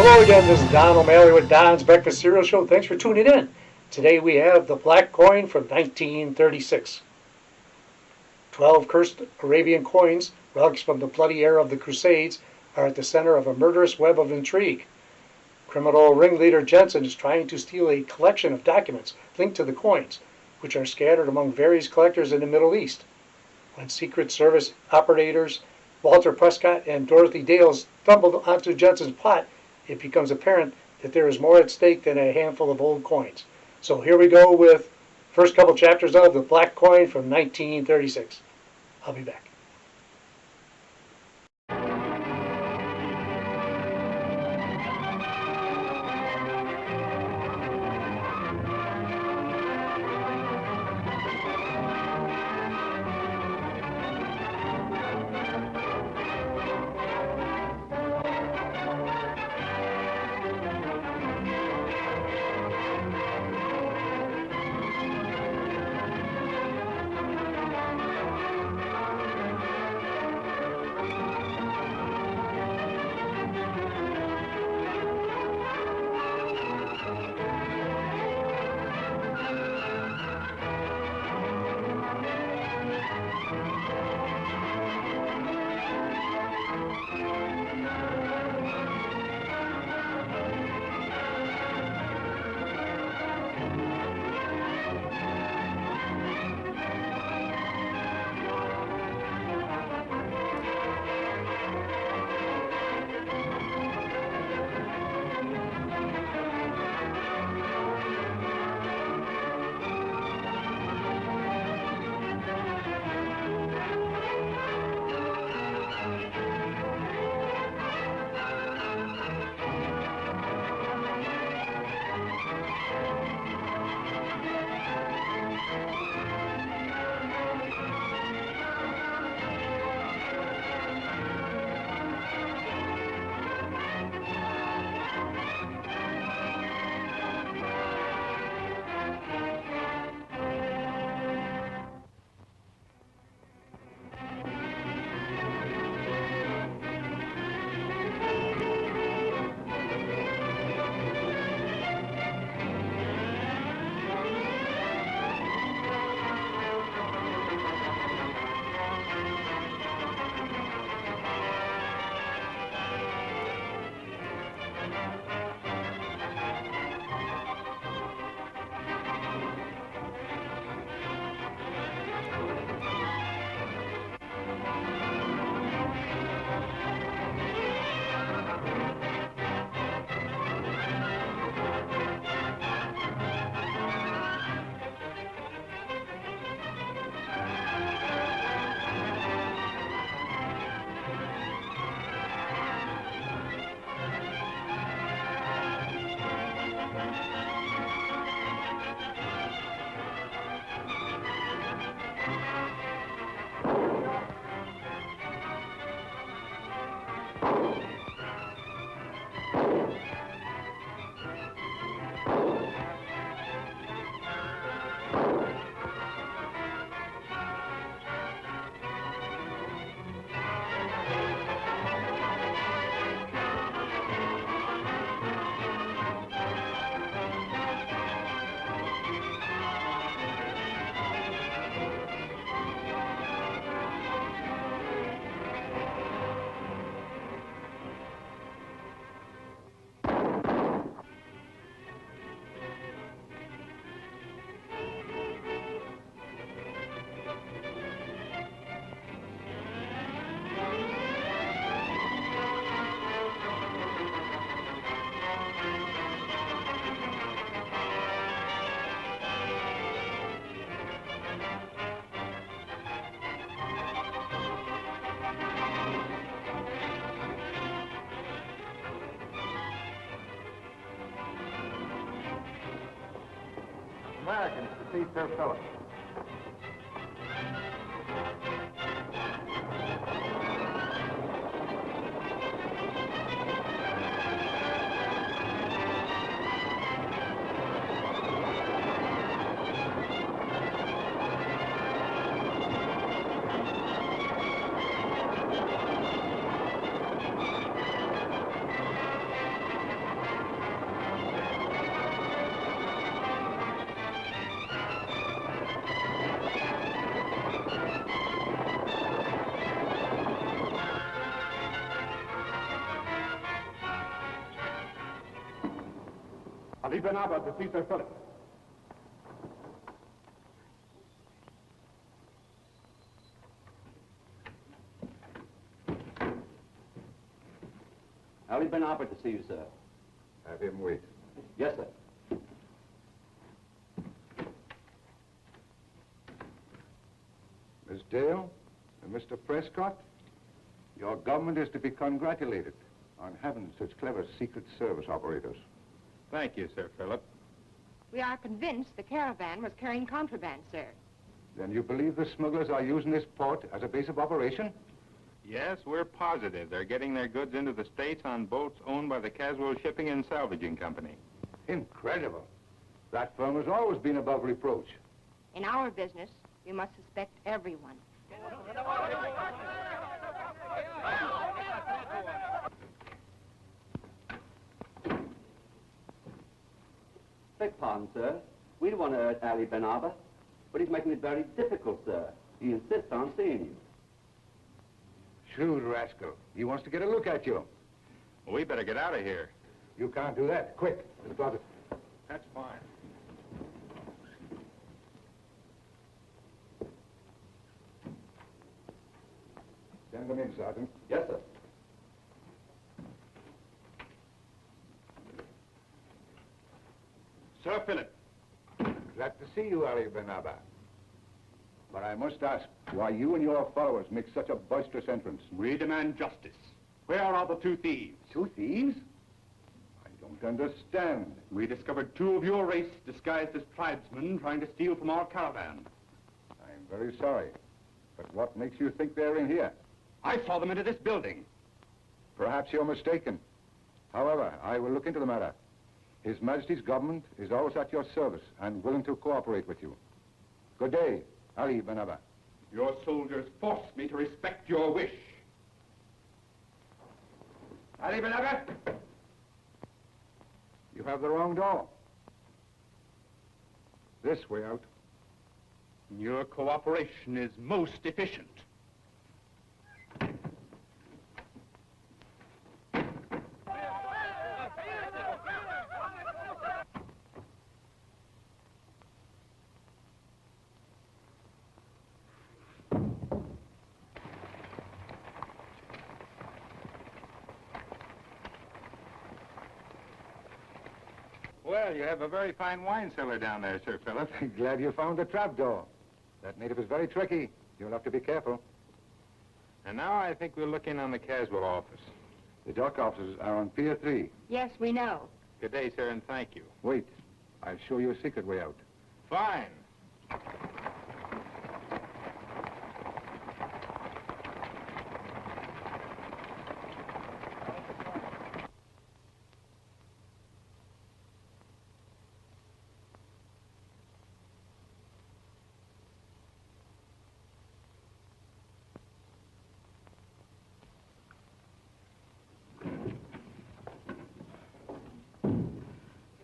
Hello again, this is Don O'Malley with Don's Breakfast Cereal Show. Thanks for tuning in. Today we have the black coin from 1936. 12 cursed Arabian coins, relics from the bloody era of the Crusades, are at the center of a murderous web of intrigue. Criminal ringleader Jensen is trying to steal a collection of documents linked to the coins, which are scattered among various collectors in the Middle East. When Secret Service operators Walter Prescott and Dorothy Dale stumble onto Jensen's plot, it becomes apparent that there is more at stake than a handful of old coins. So here we go with first couple chapters of The Black Coin from 1936. I'll be back. Americans to see Sir Philip. Ali Benaba to see Sir Philip. Ali Benaba to see you, sir. Have him wait. Yes, sir. Miss Dale and Mr. Prescott, your government is to be congratulated on having such clever Secret Service operators. Thank you, Sir Philip. We are convinced the caravan was carrying contraband, sir. Then you believe the smugglers are using this port as a base of operation? Yes, we're positive they're getting their goods into the States on boats owned by the Caswell Shipping and Salvaging Company. Incredible. That firm has always been above reproach. In our business, we must suspect everyone. Beg pardon, sir. We don't want to hurt Ali Benaba, but he's making it very difficult, sir. He insists on seeing you. Shrewd rascal. He wants to get a look at you. Well, we better get out of here. You can't do that. Quick. Let's go to... That's fine. Send them in, Sergeant. Yes, sir. Sir Philip. Glad to see you, Ali Benaba. But I must ask why you and your followers make such a boisterous entrance. We demand justice. Where are the two thieves? Two thieves? I don't understand. We discovered two of your race disguised as tribesmen trying to steal from our caravan. I'm very sorry. But what makes you think they're in here? I saw them into this building. Perhaps you're mistaken. However, I will look into the matter. His Majesty's government is always at your service and willing to cooperate with you. Good day, Ali Benaba. Your soldiers forced me to respect your wish. Ali Benaba! You have the wrong door. This way out. Your cooperation is most efficient. Well, you have a very fine wine cellar down there, Sir Philip. Glad you found the trapdoor. That native is very tricky. You'll have to be careful. And now I think we'll look in on the Caswell office. The dock offices are on Pier 3. Yes, we know. Good day, sir, and thank you. Wait. I'll show you a secret way out. Fine.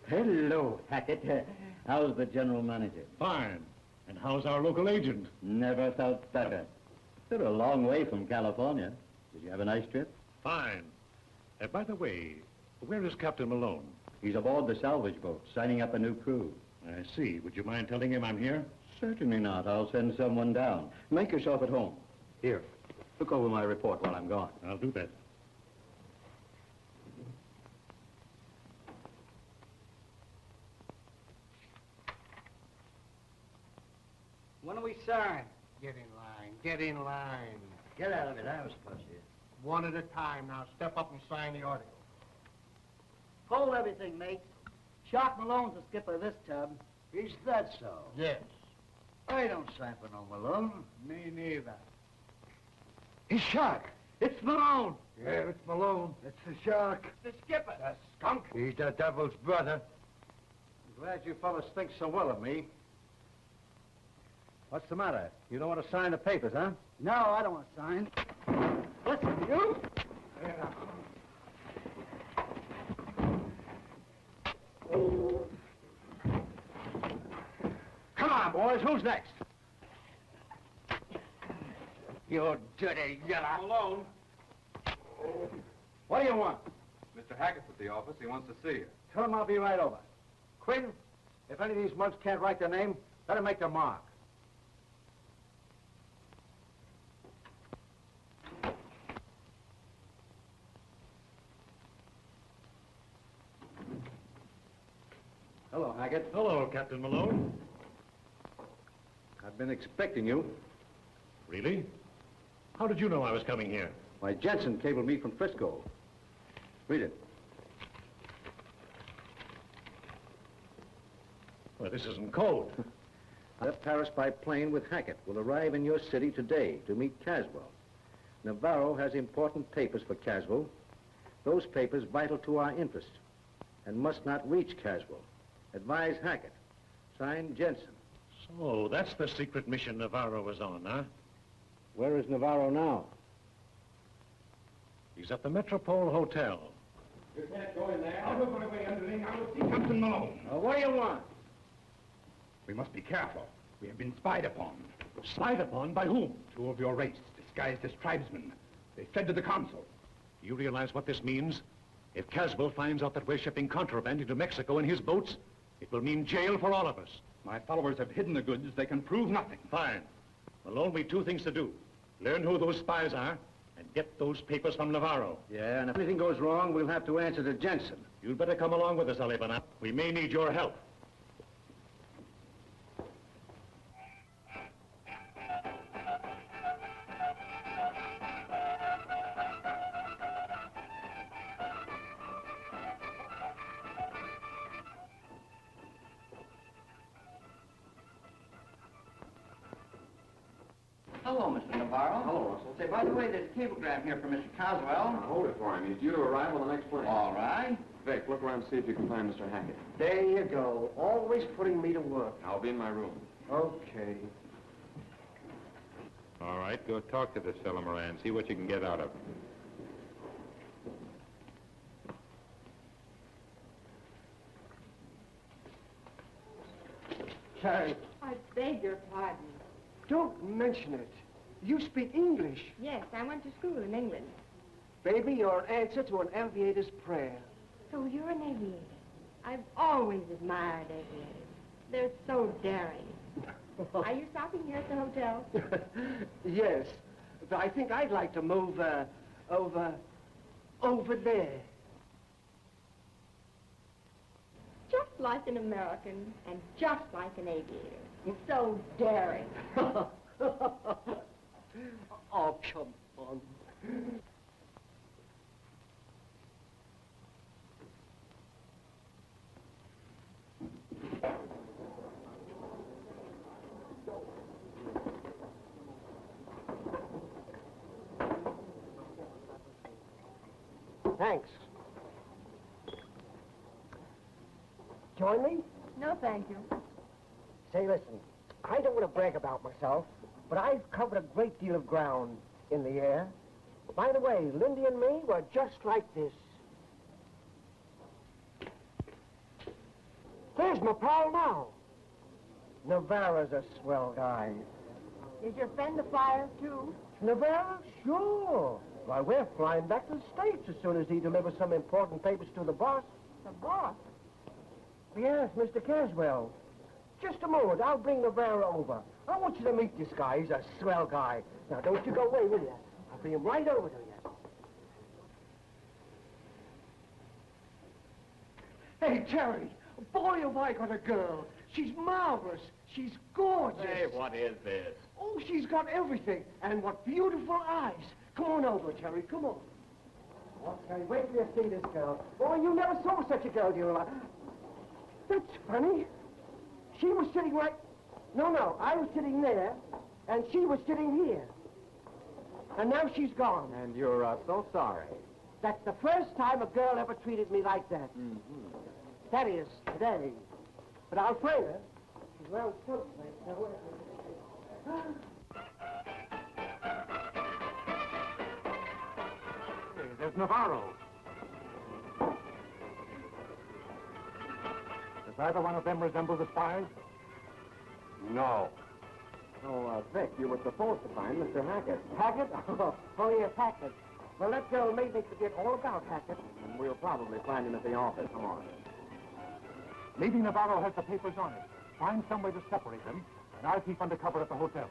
Hello, Hackett. How's the general manager? Fine. And how's our local agent? Never felt better. You're a long way from California. Did you have a nice trip? Fine. By the way, where is Captain Malone? He's aboard the salvage boat, signing up a new crew. I see. Would you mind telling him I'm here? Certainly not. I'll send someone down. Make yourself at home. Here, look over my report while I'm gone. I'll do that. When do we sign? Get in line. Get in line. Get out of it. I was supposed to. One at a time. Now step up and sign the article. Hold everything, mate. Shark Malone's the skipper of this tub. Is that so? Yes. I don't sign for no Malone. Me neither. He's Shark. It's Malone. Yeah, it's Malone. It's the Shark. The skipper. The skunk. He's the devil's brother. I'm glad you fellas think so well of me. What's the matter? You don't want to sign the papers, huh? No, I don't want to sign. Listen, you. Come on, boys. Who's next? You dirty yellow. Malone. What do you want? Mr. Hackett's at the office. He wants to see you. Tell him I'll be right over. Quinn, if any of these mugs can't write their name, let them make their mark. Hello, Hackett. Hello, Captain Malone. I've been expecting you. Really? How did you know I was coming here? Why, Jensen cabled me from Frisco. Read it. Well, this isn't code. I left Paris by plane with Hackett. Will arrive in your city today to meet Caswell. Navarro has important papers for Caswell. Those papers vital to our interest and must not reach Caswell. Advise Hackett. Signed, Jensen. So, that's the secret mission Navarro was on, huh? Where is Navarro now? He's at the Metropole Hotel. You can't go in there. I'll look for the way underling. I will see Captain Malone. What do you want? We must be careful. We have been spied upon. Spied upon? By whom? Two of your race, disguised as tribesmen. They fled to the consul. You realize what this means? If Caswell finds out that we're shipping contraband into Mexico in his boats, it will mean jail for all of us. My followers have hidden the goods. They can prove nothing. Fine. There'll only be two things to do. Learn who those spies are, and get those papers from Navarro. Yeah, and if anything goes wrong, we'll have to answer to Jensen. You'd better come along with us, Alibana. We may need your help. Hello, Mr. Navarro. Hello, Russell. Say, by the way, there's a cablegram here for Mr. Caswell. Now, hold it for him. He's due to arrive on the next plane. All right. Vic, look around and see if you can find Mr. Hackett. There you go. Always putting me to work. I'll be in my room. Okay. All right, go talk to this fellow Moran. See what you can get out of him. Carrie, I beg your pardon. don't mention it. You speak English. Yes, I went to school in England. Baby, your answer to an aviator's prayer. So you're an aviator. I've always admired aviators. They're so daring. Are you stopping here at the hotel? Yes, but I think I'd like to move, over there. Just like an American and just like an aviator. So daring. Oh, come on. Thanks. Join me? No, thank you. Say, listen, I don't want to brag about myself, but I've covered a great deal of ground in the air. By the way, Lindy and me were just like this. There's my pal now. Navarro's a swell guy. Is your friend the flyer, too? Navarro? Sure. Why, we're flying back to the States as soon as he delivers some important papers to the boss. The boss? Yes, Mr. Caswell. Just a moment, I'll bring Navarro over. I want you to meet this guy. He's a swell guy. Now, don't you go away, will you? I'll bring him right over to you. Hey, Terry, boy, have I got a girl. She's marvelous. She's gorgeous. Hey, what is this? Oh, she's got everything. And what beautiful eyes. Come on over, Terry. Come on. Okay, wait till you see this girl. Boy, you never saw such a girl in your life. That's funny. She was sitting right... No, I was sitting there, and she was sitting here. And now she's gone. And you're so sorry. That's the first time a girl ever treated me like that. That is, today. But I'll find her. She's around someplace. Hey, there's Navarro. Does either one of them resemble the spies? No. Oh, Vic, you were supposed to find Mr. Hackett. Hackett? Oh, yes, Hackett. Well, that girl made me forget all about Hackett. And we'll probably find him at the office. Come on. Maybe Navarro has the papers on it. Find some way to separate them, and I'll keep undercover at the hotel.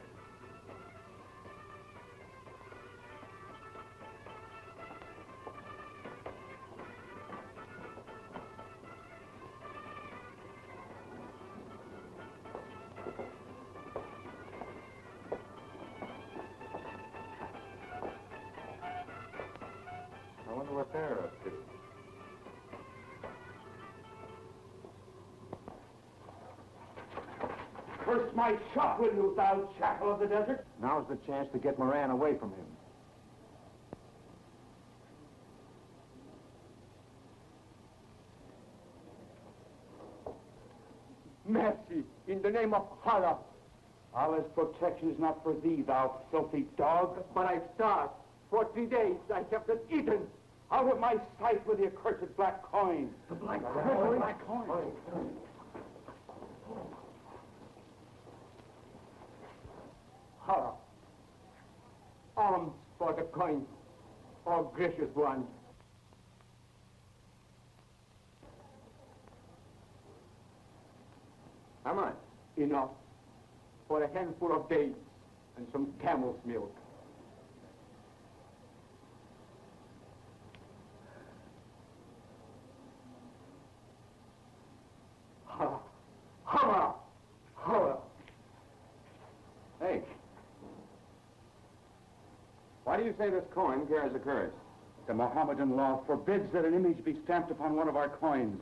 I wonder what they're up to. Curse my shot, will you, thou jackal of the desert? Now's the chance to get Moran away from him. Mercy, in the name of Allah. Allah's protection is not for thee, thou filthy dog. But I've starved. For 3 days I have been eaten. Out of my sight with the accursed black coin. The black coin? The black coin. Allah. Alms for the coin. Oh, gracious one. How much? Enough for a handful of dates and some camel's milk. Horror! Horror! Hey. Why do you say this coin carries a curse? The Mohammedan law forbids that an image be stamped upon one of our coins.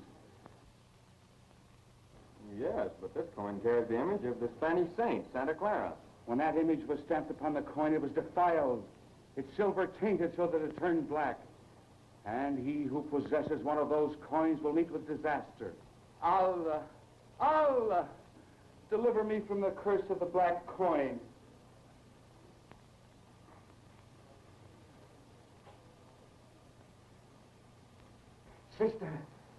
Yes, but this coin carries the image of the Spanish saint, Santa Clara. When that image was stamped upon the coin, it was defiled. Its silver tainted so that it turned black. And he who possesses one of those coins will meet with disaster. Allah, deliver me from the curse of the black coin. Sister,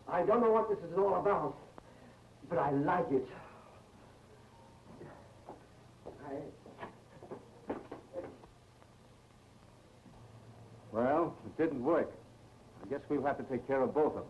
I don't know what this is all about, but I like it. Well, it didn't work. I guess we'll have to take care of both of them.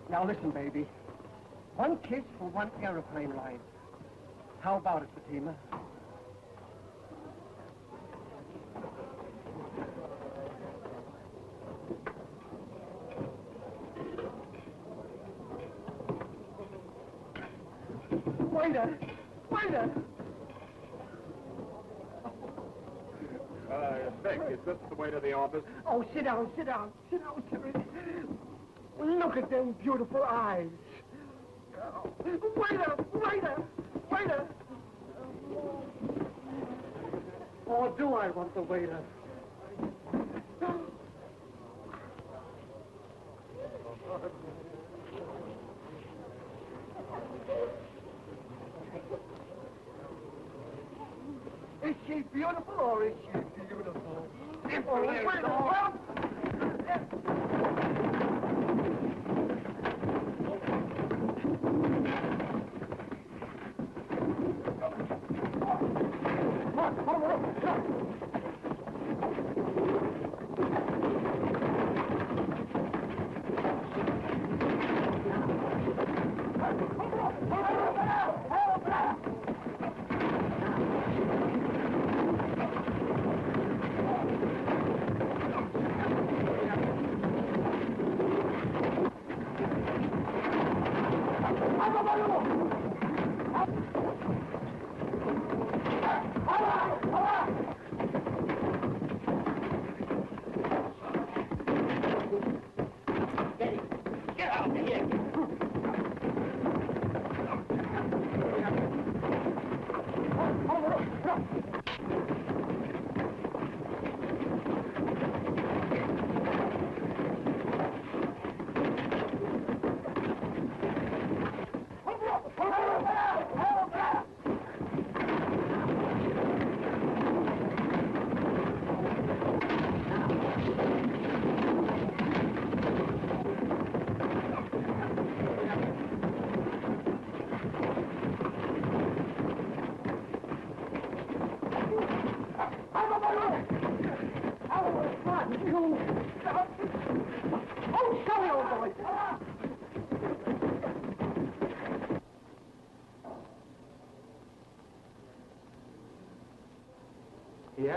Now listen, baby. One kiss for one aeroplane ride. How about it, Fatima? Waiter! Waiter! Vic, is this the way to the office? Oh, sit down, Terry. Look at them beautiful eyes. Oh, waiter! Or do I want the waiter? Is she beautiful or is she beautiful? Oh, waiter!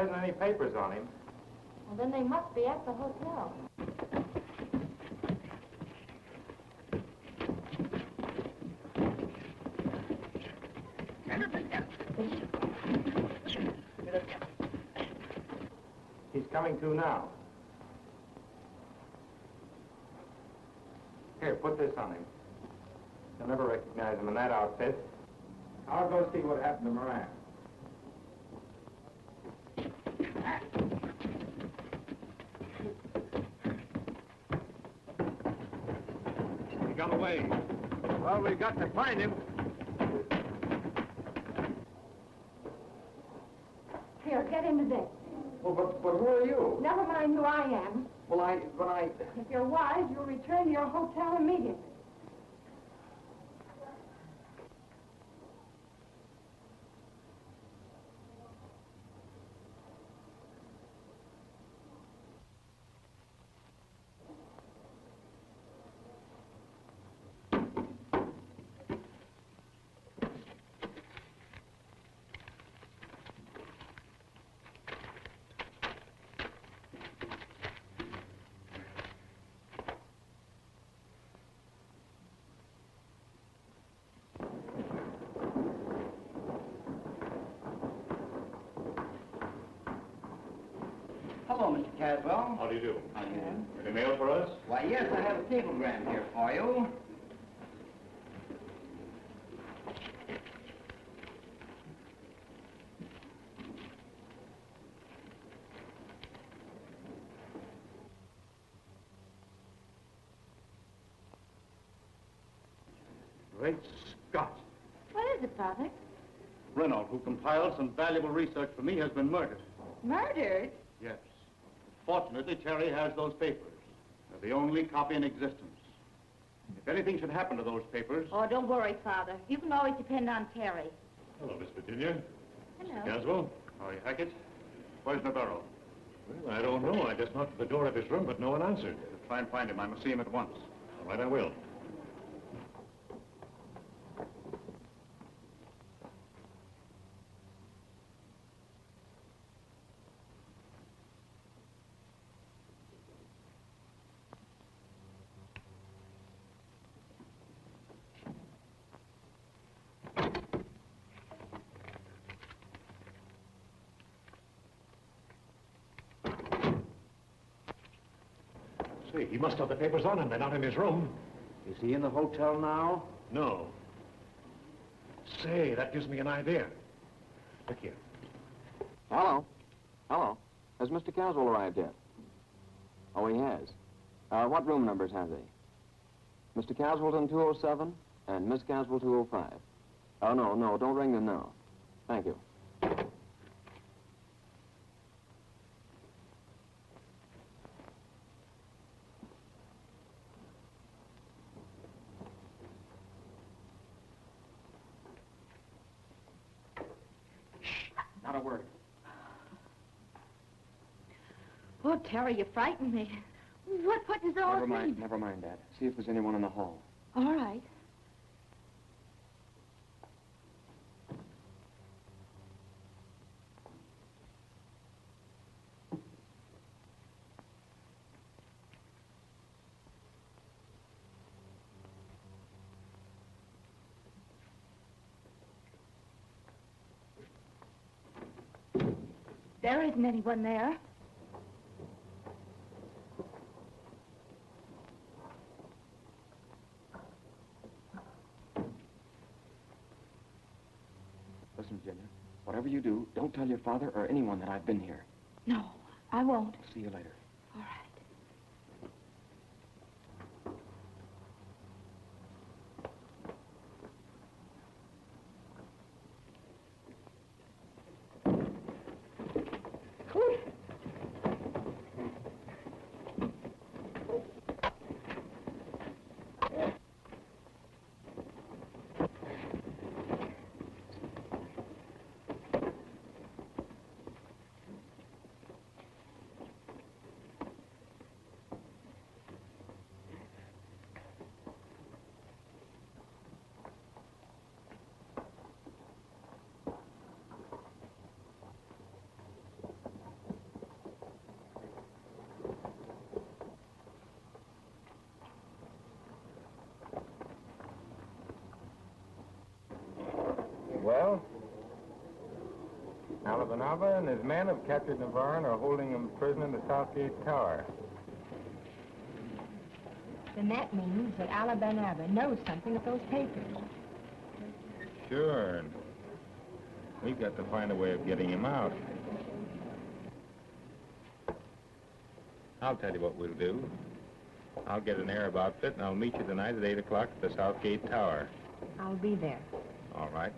hasn't any papers on him. Well, then they must be at the hotel. He's coming to now. Here, put this on him. You'll never recognize him in that outfit. I'll go see what happened to Moran. He got away. Well, we've got to find him. Here, get into this. Well, but who are you? Never mind who I am. Well, If you're wise, you'll return to your hotel immediately. Hello, Mr. Caswell. How do you do? How do you do? Any mail for us? Why, yes, I have a cablegram here for you. Great Scott. What is it, Father? Renault, who compiled some valuable research for me, has been murdered. Murdered? Yes. Fortunately, Terry has those papers. They're the only copy in existence. If anything should happen to those papers... Oh, don't worry, Father. You can always depend on Terry. Hello, Miss Virginia. Hello. Caswell. How are you, Hackett? Where's Navarro? Well, I don't know. I just knocked at the door of his room, but no one answered. Try and find him. I must see him at once. All right, I will. Say, he must have the papers on him. They're not in his room. Is he in the hotel now? No. Say, that gives me an idea. Look here. Hello. Hello. Has Mr. Caswell arrived yet? Oh, he has. What room numbers has he? Mr. Caswell's in 207 and Miss Caswell 205. Oh, no, don't ring them now. Thank you. Not a word. Oh, Terry, you frightened me. What does it all mean? Never mind, Dad. See if there's anyone in the hall. All right. There isn't anyone there. Listen, Virginia, whatever you do, don't tell your father or anyone that I've been here. No, I won't. See you later. All right. Benaba and his men have captured Navarro and are holding him prisoner in the Southgate Tower. Then that means that Ali Benaba knows something of those papers. Sure. We've got to find a way of getting him out. I'll tell you what we'll do. I'll get an Arab outfit, and I'll meet you tonight at 8 o'clock at the Southgate Tower. I'll be there. All right.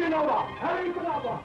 Benova! Ali Benova!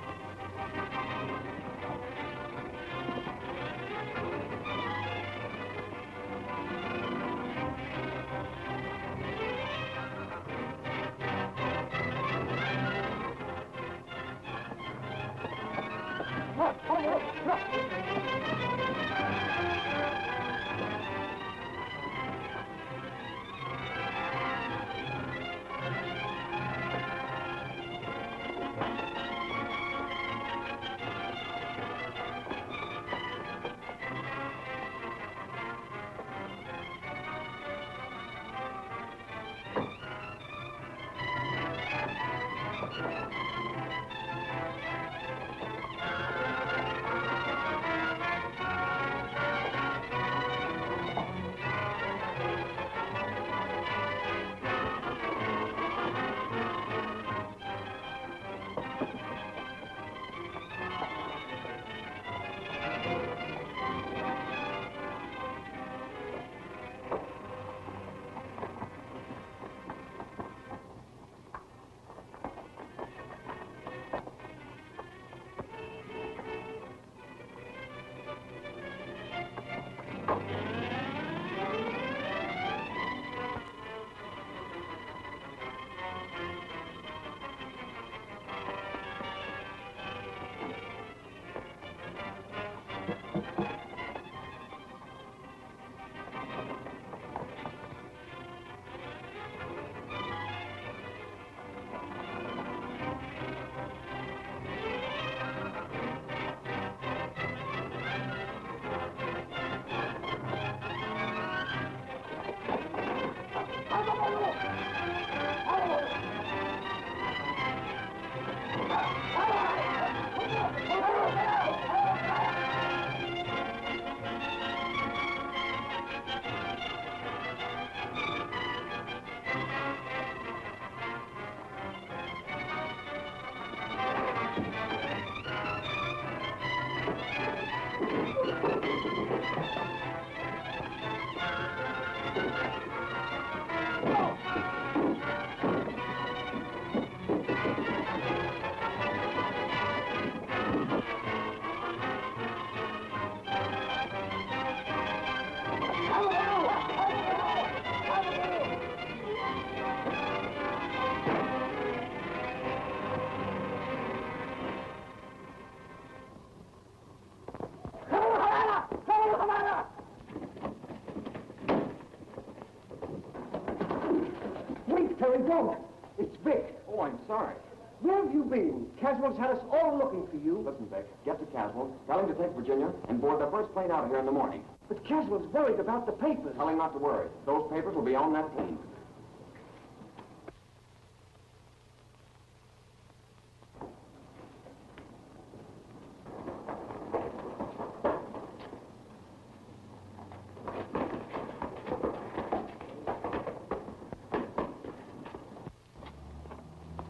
Terry, don't. It's Vic. Oh, I'm sorry. Where have you been? Caswell's had us all looking for you. Listen, Vic, get to Caswell, tell him to take Virginia, and board the first plane out of here in the morning. But Caswell's worried about the papers. Tell him not to worry. Those papers will be on that plane.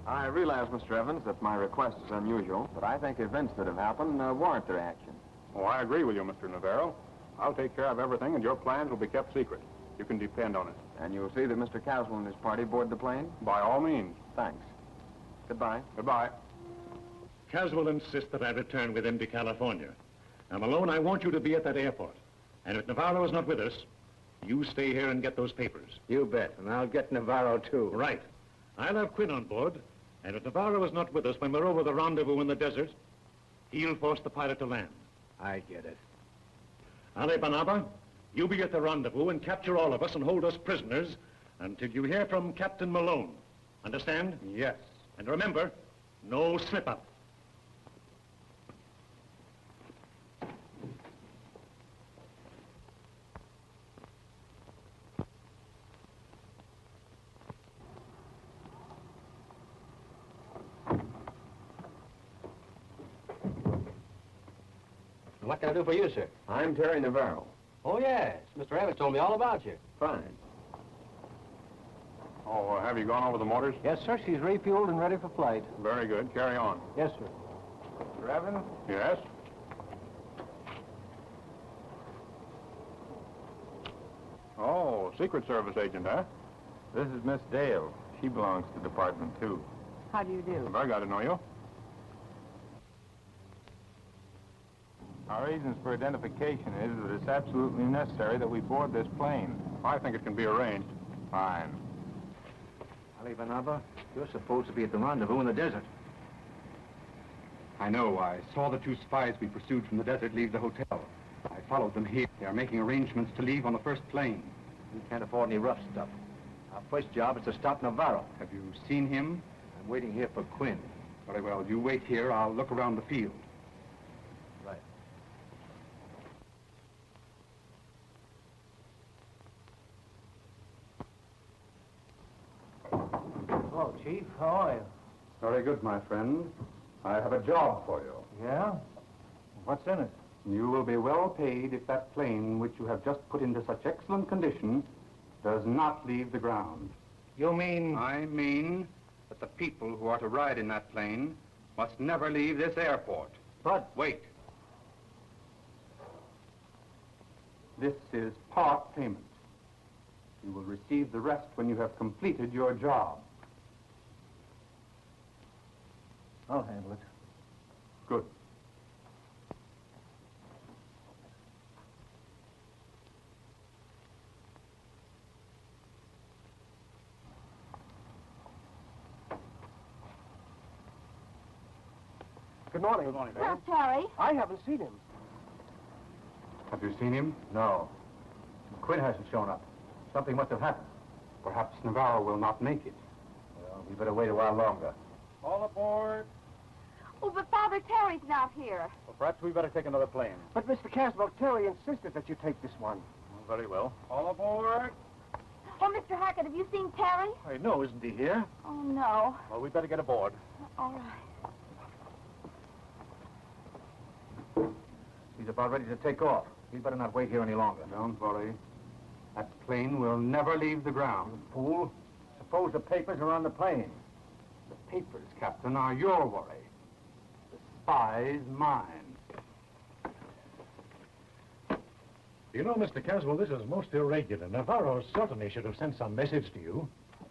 I realize, Mr. Evans, that my request is unusual, but I think events that have happened warrant their action. Oh, I agree with you, Mr. Navarro. I'll take care of everything, and your plans will be kept secret. You can depend on it. And you'll see that Mr. Caswell and his party board the plane? By all means. Thanks. Goodbye. Goodbye. Caswell insists that I return with him to California. Now, Malone, I want you to be at that airport. And if Navarro is not with us, you stay here and get those papers. You bet, and I'll get Navarro, too. Right. I'll have Quinn on board, and if Navarro is not with us when we're over the rendezvous in the desert, he'll force the pilot to land. I get it. Ali Banaba, you be at the rendezvous and capture all of us and hold us prisoners until you hear from Captain Malone. Understand? Yes. And remember, no slip-up. What can I do for you, sir? I'm Terry Navarro. Oh, yes. Mr. Evans told me all about you. Fine. Oh, have you gone over the motors? Yes, sir. She's refueled and ready for flight. Very good. Carry on. Yes, sir. Mr. Evans? Yes? Oh, Secret Service agent, huh? This is Miss Dale. She belongs to Department 2. How do you do? Very glad to know you. Our reasons for identification is that it's absolutely necessary that we board this plane. I think it can be arranged. Fine. Ali Benaba, you're supposed to be at the rendezvous in the desert. I know. I saw the two spies we pursued from the desert leave the hotel. I followed them here. They are making arrangements to leave on the first plane. We can't afford any rough stuff. Our first job is to stop Navarro. Have you seen him? I'm waiting here for Quinn. Very well. You wait here. I'll look around the field. Right. Oh, Chief, how are you? Very good, my friend. I have a job for you. Yeah? What's in it? You will be well paid if that plane, which you have just put into such excellent condition, does not leave the ground. You mean... I mean that the people who are to ride in that plane must never leave this airport. But... Wait. This is part payment. You will receive the rest when you have completed your job. I'll handle it. Good. Good morning. Good morning, Well, Terry. I haven't seen him. Have you seen him? No. Quinn hasn't shown up. Something must have happened. Perhaps Navarro will not make it. Well, we better wait a while longer. All aboard. Oh, but Father Terry's not here. Well, perhaps we better take another plane. But Mr. Caswell, Terry insisted that you take this one. Very well. All aboard. Oh, Mr. Hackett, have you seen Terry? I know, isn't he here? Oh, no. Well, we better get aboard. All right. He's about ready to take off. He'd better not wait here any longer. Don't worry. That plane will never leave the ground. Fool. Suppose the papers are on the plane. The papers, Captain, are your worry. The spy's mine. You know, Mr. Caswell, this is most irregular. Navarro certainly should have sent some message to you.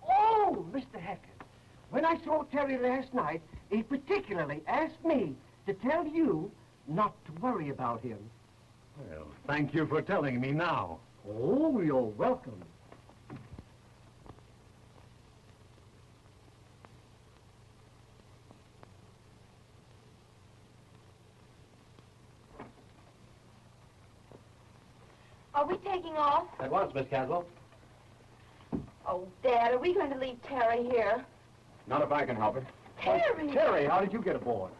Oh, Mr. Hackett. When I saw Terry last night, he particularly asked me to tell you not to worry about him. Well, thank you for telling me now. Oh, you're welcome. Are we taking off? At once, Miss Caswell. Oh, Dad, are we going to leave Terry here? Not if I can help it. Terry! Terry, how did you get aboard?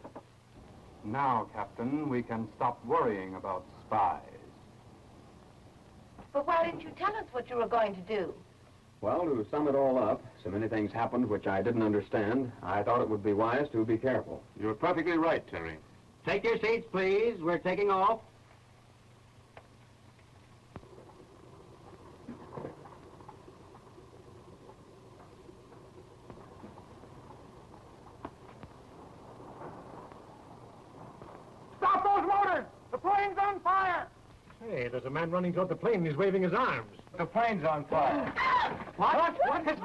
Now, Captain, we can stop worrying about spies. But why didn't you tell us what you were going to do? Well, to sum it all up, so many things happened which I didn't understand. I thought it would be wise to be careful. You're perfectly right, Terry. Take your seats, please. We're taking off. Stop those motors! The plane's on fire! Hey, there's a man running toward the plane. He's waving his arms. The plane's on fire. What? What is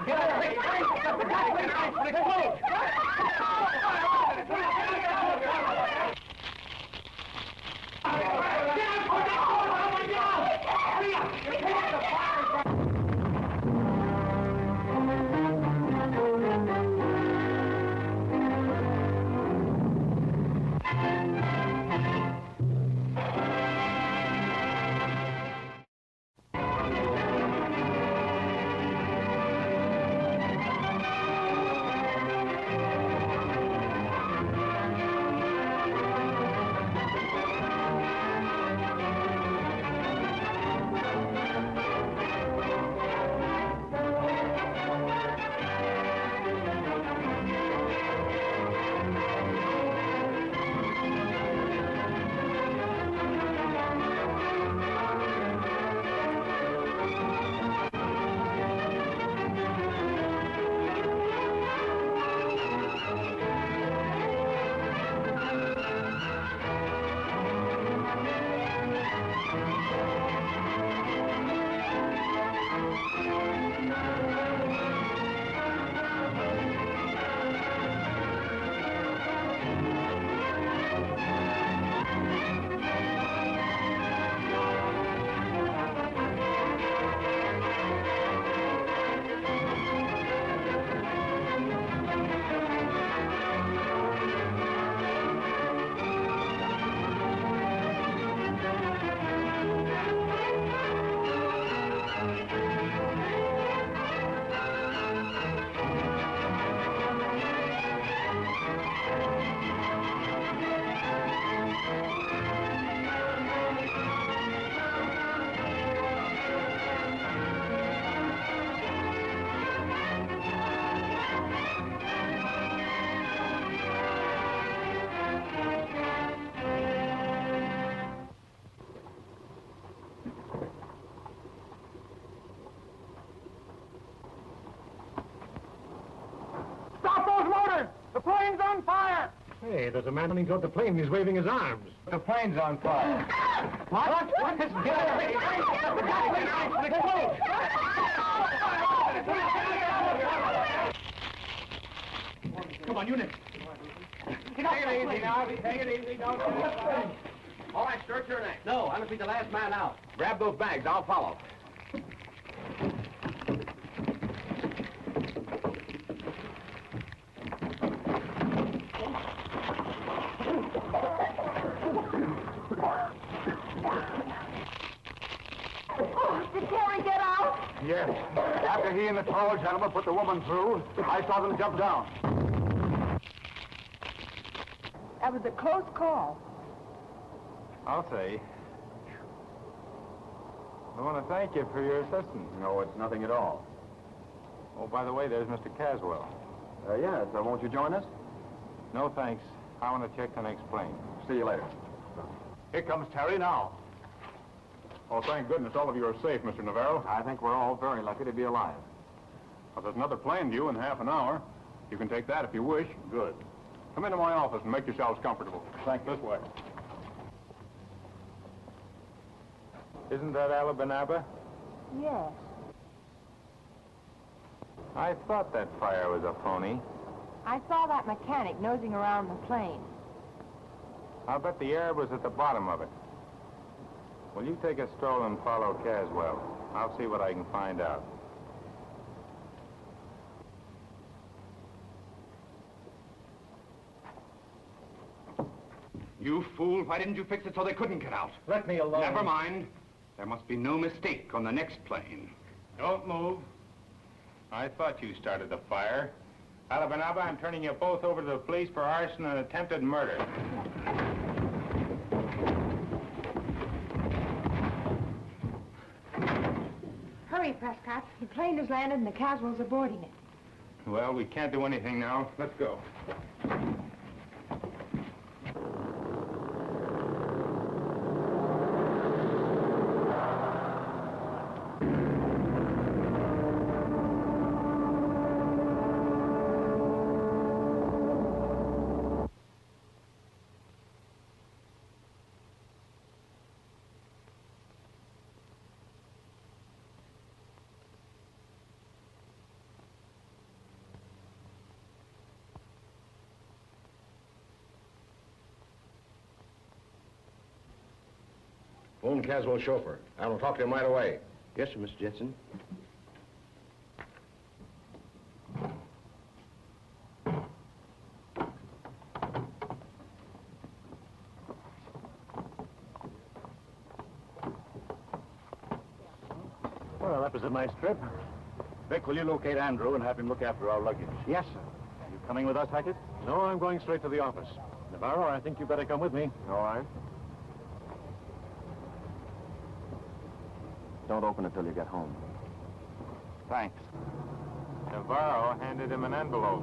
on fire! Hey, there's a man running toward the plane. He's waving his arms. The plane's on fire. What? What? Get Come on, unit. Take it easy now. Take it easy. Don't All right, Stewart, you're next. No, I must be the last man out. Grab those bags. I'll follow. Did Terry get out? Yes. After he and the tall gentleman put the woman through, I saw them jump down. That was a close call. I'll say. I want to thank you for your assistance. No, it's nothing at all. Oh, by the way, there's Mr. Caswell. Yes, won't you join us? No, thanks. I want to check the next plane. See you later. Here comes Terry now. Oh, thank goodness all of you are safe, Mr. Navarro. I think we're all very lucky to be alive. Well, there's another plane due in half an hour. You can take that if you wish. Good. Come into my office and make yourselves comfortable. Thank this way. Isn't that Alabama? Yes. I thought that fire was a phony. I saw that mechanic nosing around the plane. I'll bet the Arab was at the bottom of it. Will you take a stroll and follow Caswell? I'll see what I can find out. You fool, why didn't you fix it so they couldn't get out? Let me alone. Never mind. There must be no mistake on the next plane. Don't move. I thought you started the fire. Alabama, I'm turning you both over to the police for arson and attempted murder. Hurry, Prescott. The plane has landed and the Caswells are boarding it. Well, we can't do anything now. Let's go. Phone Caswell chauffeur. I will talk to him right away. Yes, sir, Mr. Jensen. Well, that was a nice trip. Vic, will you locate Andrew and have him look after our luggage? Yes, sir. You coming with us, Hackett? No, I'm going straight to the office. Navarro, I think you better come with me. All right. Don't open it till you get home. Thanks. Navarro handed him an envelope.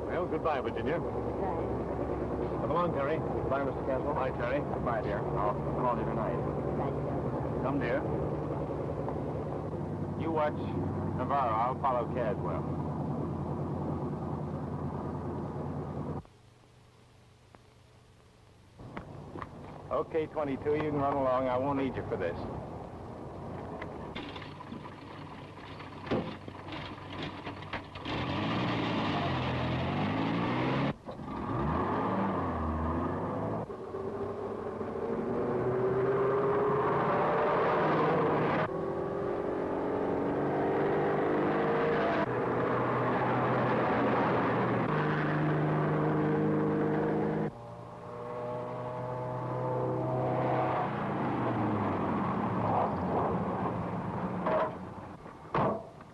Well, goodbye, Virginia. Come along, Terry. Goodbye, Mr. Caswell. Bye, Terry. Goodbye, dear. I'll call you tonight. Come, dear. You watch Navarro. I'll follow Caswell. Okay, 22, you can run along. I won't need you for this.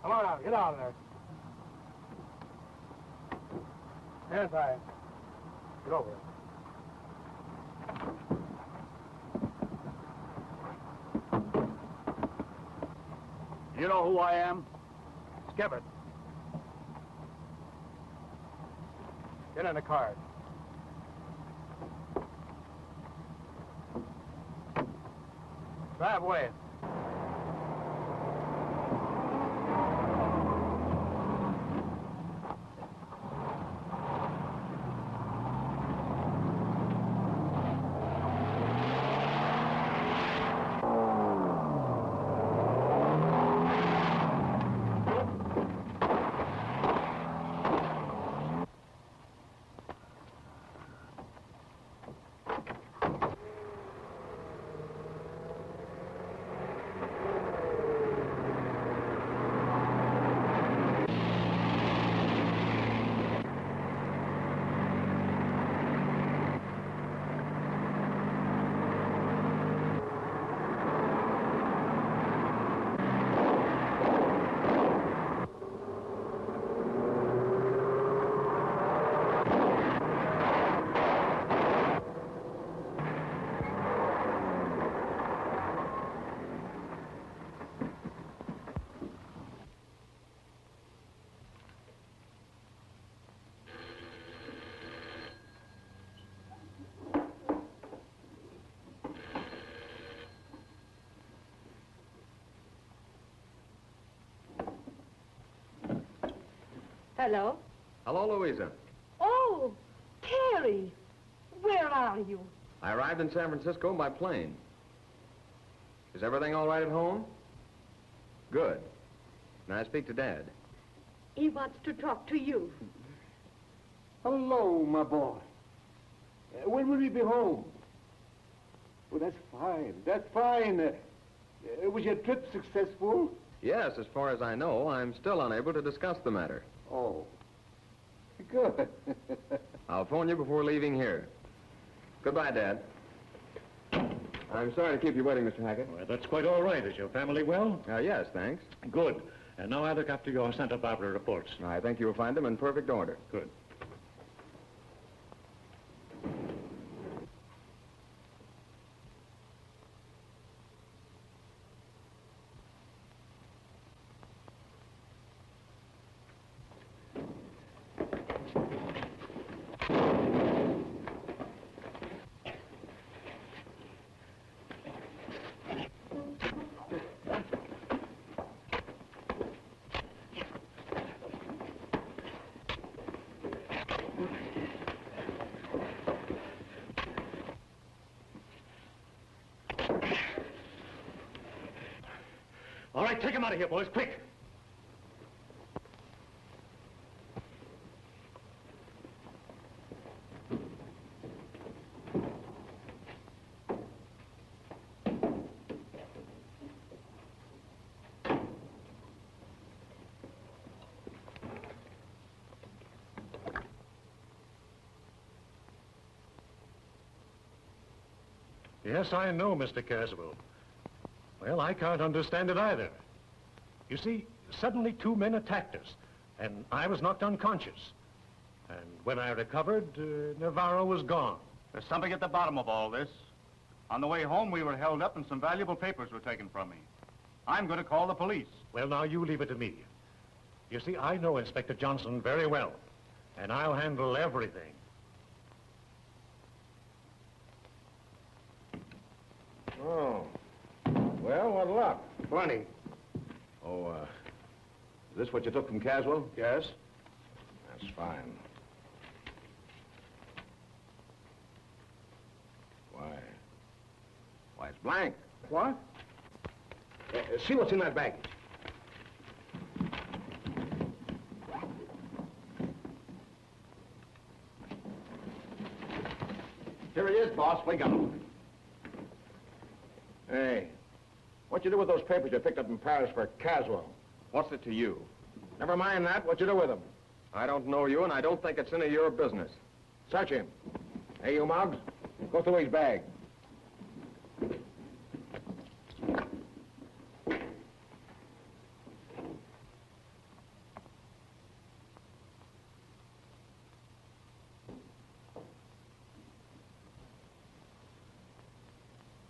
Come on out. Get out of there. Stand by. Get over it. You know who I am? Skip it. Get in the car. Drive away. Hello? Hello, Louisa. Oh, Terry. Where are you? I arrived in San Francisco by plane. Is everything all right at home? Good. May I speak to Dad? He wants to talk to you. Hello, my boy. When will you be home? Well, that's fine. That's fine. Was your trip successful? Yes, as far as I know, I'm still unable to discuss the matter. Oh, good. I'll phone you before leaving here. Goodbye, Dad. I'm sorry to keep you waiting, Mr. Hackett. Well, that's quite all right. Is your family well? Yes, thanks. Good. And now I look after your Santa Barbara reports. I think you'll find them in perfect order. Good. All right, take him out of here, boys, quick. Yes, I know, Mr. Caswell. Well, I can't understand it either. You see, suddenly two men attacked us, and I was knocked unconscious. And when I recovered, Navarro was gone. There's something at the bottom of all this. On the way home, we were held up and some valuable papers were taken from me. I'm going to call the police. Well, now, you leave it to me. You see, I know Inspector Johnson very well, and I'll handle everything. Oh. Well, what luck? Plenty. Oh, is this what you took from Caswell? Yes? That's fine. Why, it's blank. What? See what's in that bag. Here he is, boss. We got him. Hey, what'd you do with those papers you picked up in Paris for Caswell? What's it to you? Never mind that. What'd you do with them? I don't know you, and I don't think it's any of your business. Search him. Hey, you Muggs, go through his bag.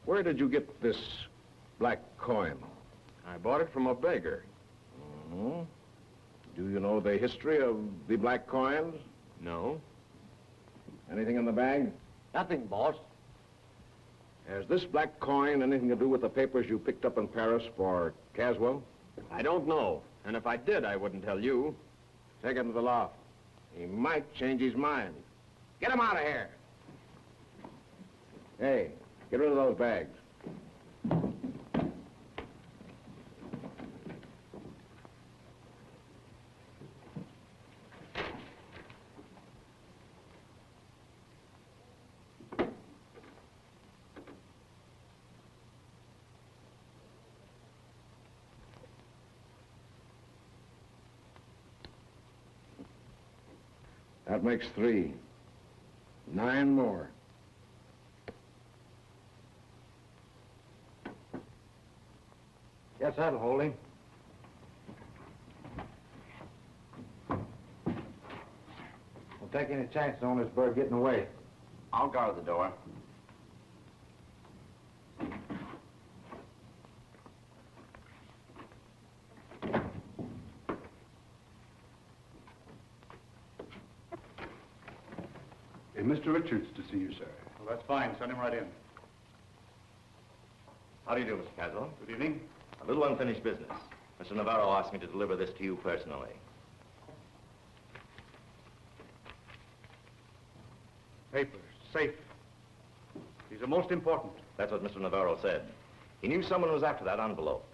Where did you get this black coin? I bought it from a beggar. Mm-hmm. Do you know the history of the black coins? No. Anything in the bag? Nothing, boss. Has this black coin anything to do with the papers you picked up in Paris for Caswell? I don't know. And if I did, I wouldn't tell you. Take him to the loft. He might change his mind. Get him out of here. Hey, get rid of those bags. That makes 3. 9 more. Yes, that'll hold him. Don't take any chances on this bird getting away. I'll guard the door. Mr. Richards to see you, sir. Well, that's fine. Send him right in. How do you do, Mr. Caswell? Good evening. A little unfinished business. Mr. Navarro asked me to deliver this to you personally. Papers, safe. These are most important. That's what Mr. Navarro said. He knew someone was after that envelope.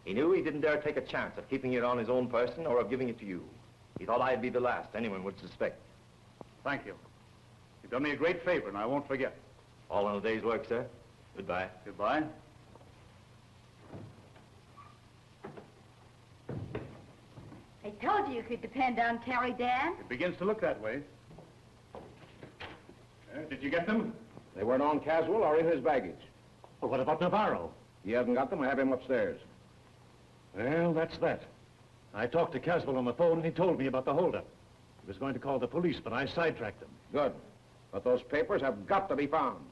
He knew he didn't dare take a chance of keeping it on his own person or of giving it to you. He thought I'd be the last anyone would suspect. Thank you. You've done me a great favor, and I won't forget. All in a day's work, sir. Goodbye. Goodbye. I told you could depend on Terry, Dan. It begins to look that way. Did you get them? They weren't on Caswell or in his baggage. Well, what about Navarro? He hasn't got them. I have him upstairs. Well, that's that. I talked to Caswell on the phone, and he told me about the holdup. He was going to call the police, but I sidetracked him. Good. But those papers have got to be found.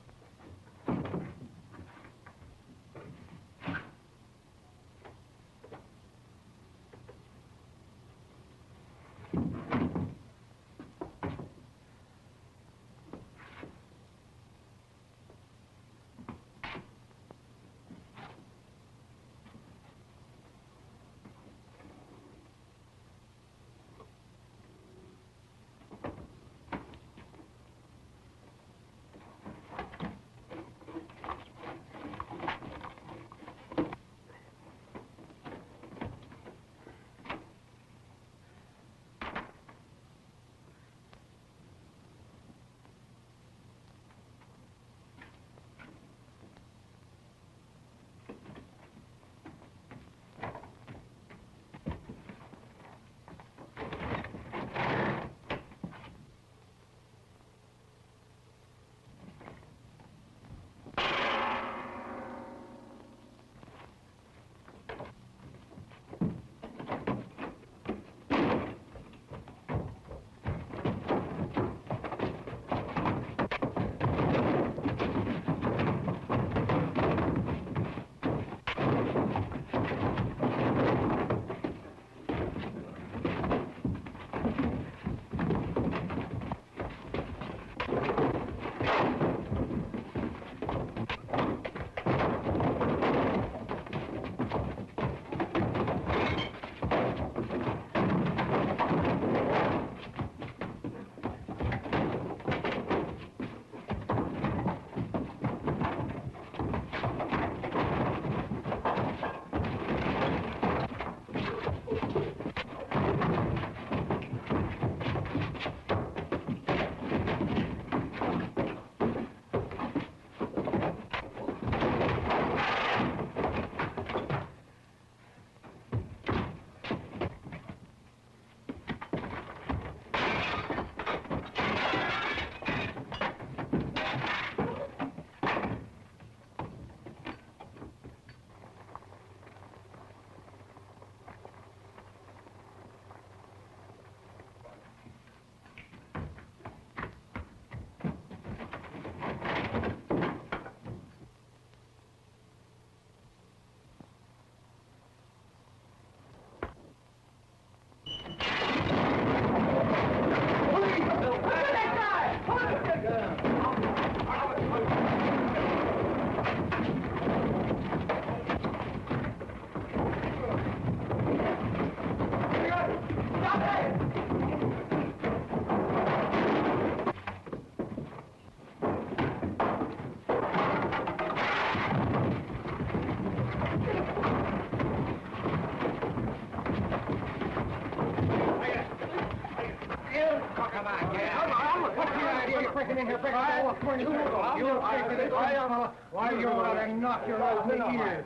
Why, you're gonna knock your old ears.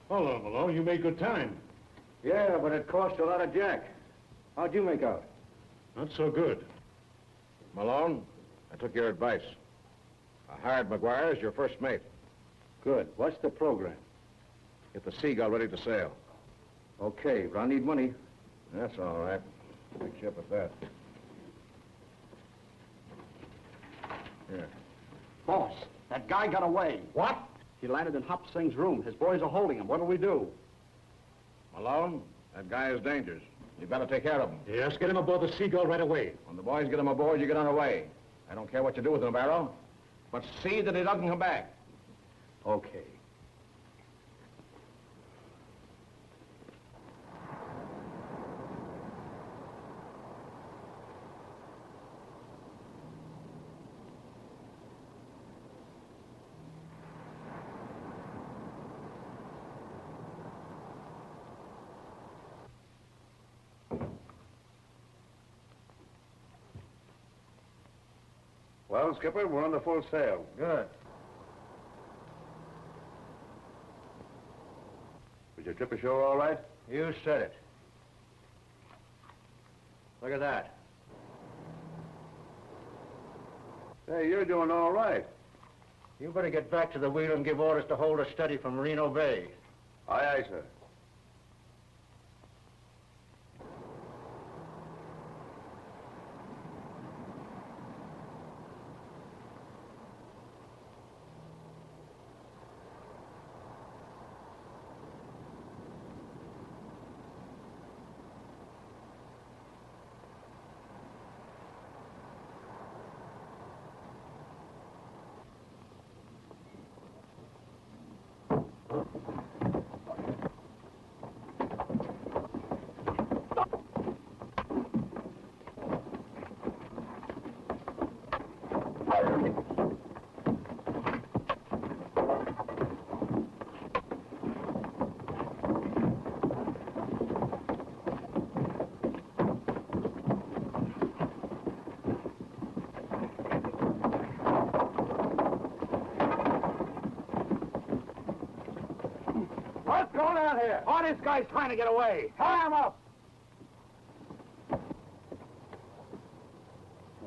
Hello, Malone. You made good time. Yeah, but it cost a lot of jack. How'd you make out? Not so good. Malone, I took your advice. I hired McGuire as your first mate. Good. What's the program? Get the Seagull ready to sail. Okay, but I need money. That's all right. Fix you up at that. Here. Boss, that guy got away. What? He landed in Hop Singh's room. His boys are holding him. What'll we do? Malone, that guy is dangerous. You've got to take care of him. Yes, get him aboard the Seagull right away. When the boys get him aboard, you get on away. I don't care what you do with him, Navarro, but see that he doesn't come back. Okay. Well, Skipper, we're under full sail. Good. Was your trip ashore all right? You said it. Look at that. Hey, you're doing all right. You better get back to the wheel and give orders to hold her steady from Merino Bay. Aye, aye, sir. What's going on here? Oh, this guy's trying to get away. Tie him up.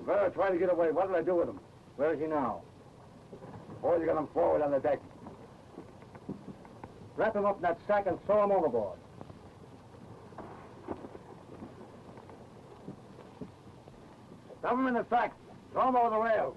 Vera tried to get away. What did I do with him? Where is he now? Oh, you got him forward on the deck. Wrap him up in that sack and throw him overboard. Dump him in the sack. Throw him over the rail.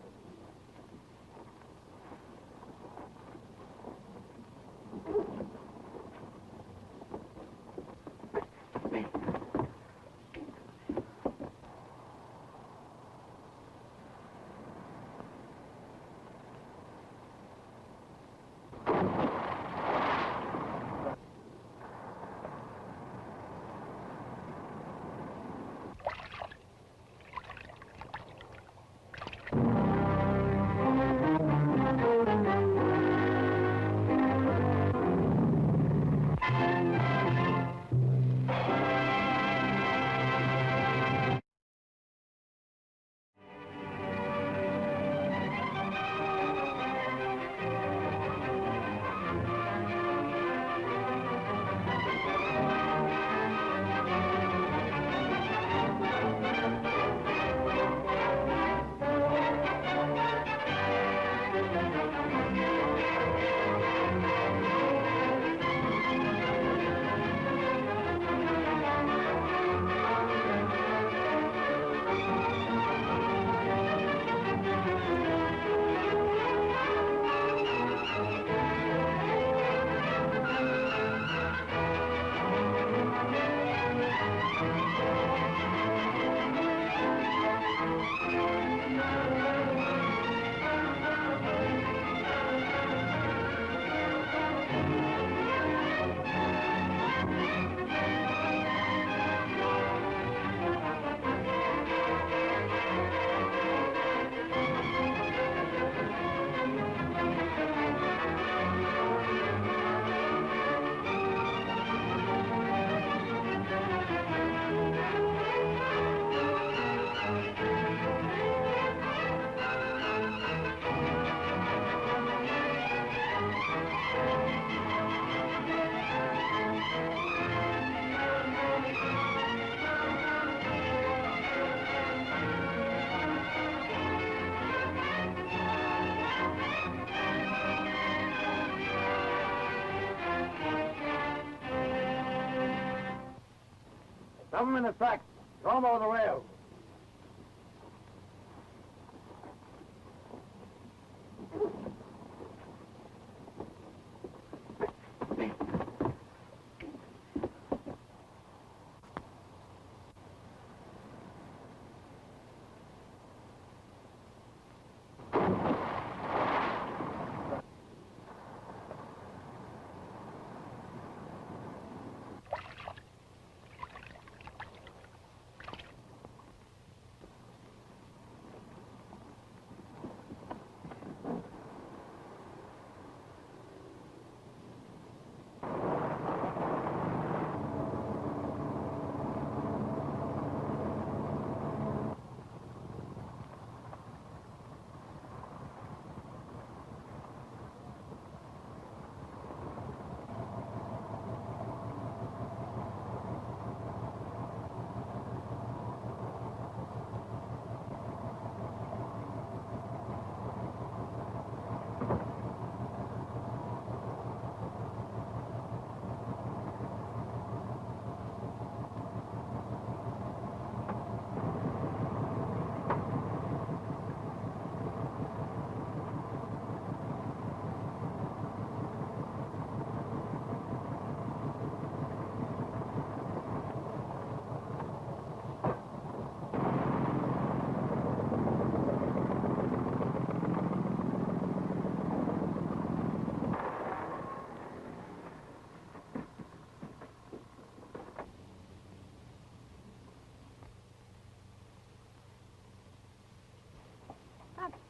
Dump him in the sack. Throw him over the rail.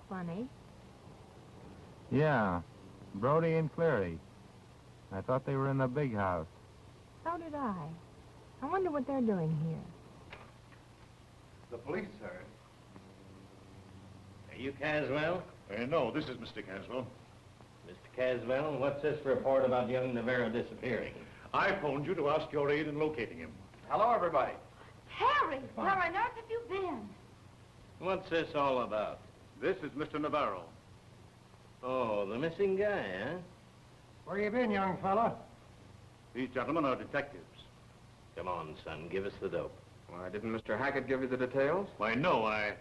funny. Yeah, Brody and Cleary. I thought they were in the big house. So did I. I wonder what they're doing here. The police, sir. Are you Caswell? No, this is Mr. Caswell. Mr. Caswell, what's this report about young Navarro disappearing? I phoned you to ask your aid in locating him. Hello, everybody. Harry, where on earth have you been? What's this all about? This is Mr. Navarro. Oh, the missing guy, huh? Where you been, young fella? These gentlemen are detectives. Come on, son, give us the dope. Why, didn't Mr. Hackett give you the details? Why, no, I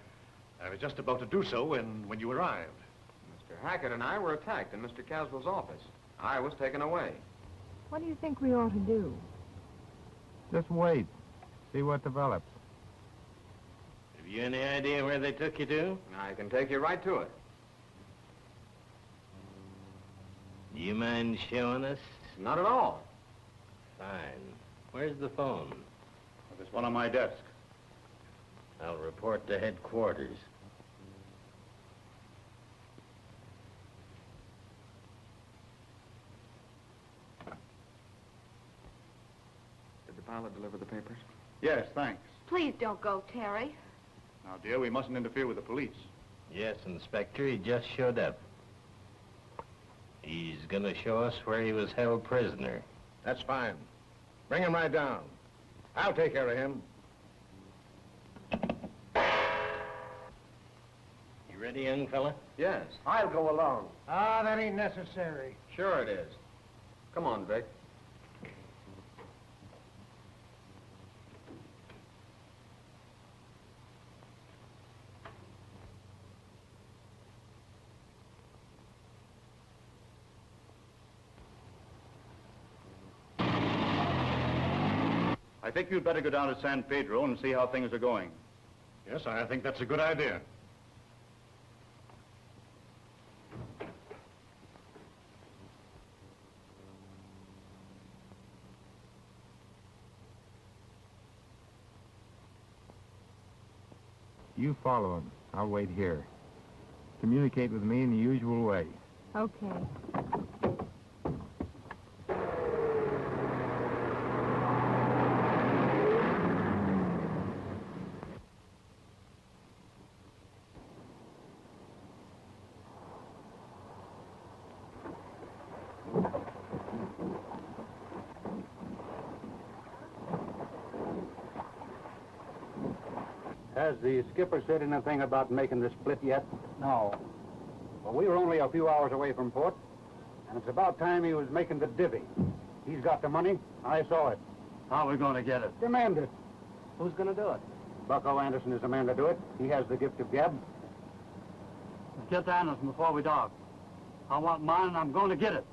was just about to do so when you arrived. Mr. Hackett and I were attacked in Mr. Caswell's office. I was taken away. What do you think we ought to do? Just wait. See what develops. Have you any idea where they took you to? I can take you right to it. Do you mind showing us? Not at all. Fine. Where's the phone? There's one on my desk. I'll report to headquarters. Did the pilot deliver the papers? Yes, thanks. Please don't go, Terry. Now, dear, we mustn't interfere with the police. Yes, Inspector, he just showed up. He's gonna show us where he was held prisoner. That's fine. Bring him right down. I'll take care of him. You ready, young fella? Yes. I'll go along. Ah, that ain't necessary. Sure it is. Come on, Vic. I think you'd better go down to San Pedro and see how things are going. Yes, I think that's a good idea. You follow him. I'll wait here. Communicate with me in the usual way. Okay. Has the skipper said anything about making the split yet? No. Well, we were only a few hours away from port, and it's about time he was making the divvy. He's got the money. I saw it. How are we going to get it? Demand it. Who's going to do it? Bucko Anderson is the man to do it. He has the gift of gab. Let's get to Anderson before we dock. I want mine, and I'm going to get it.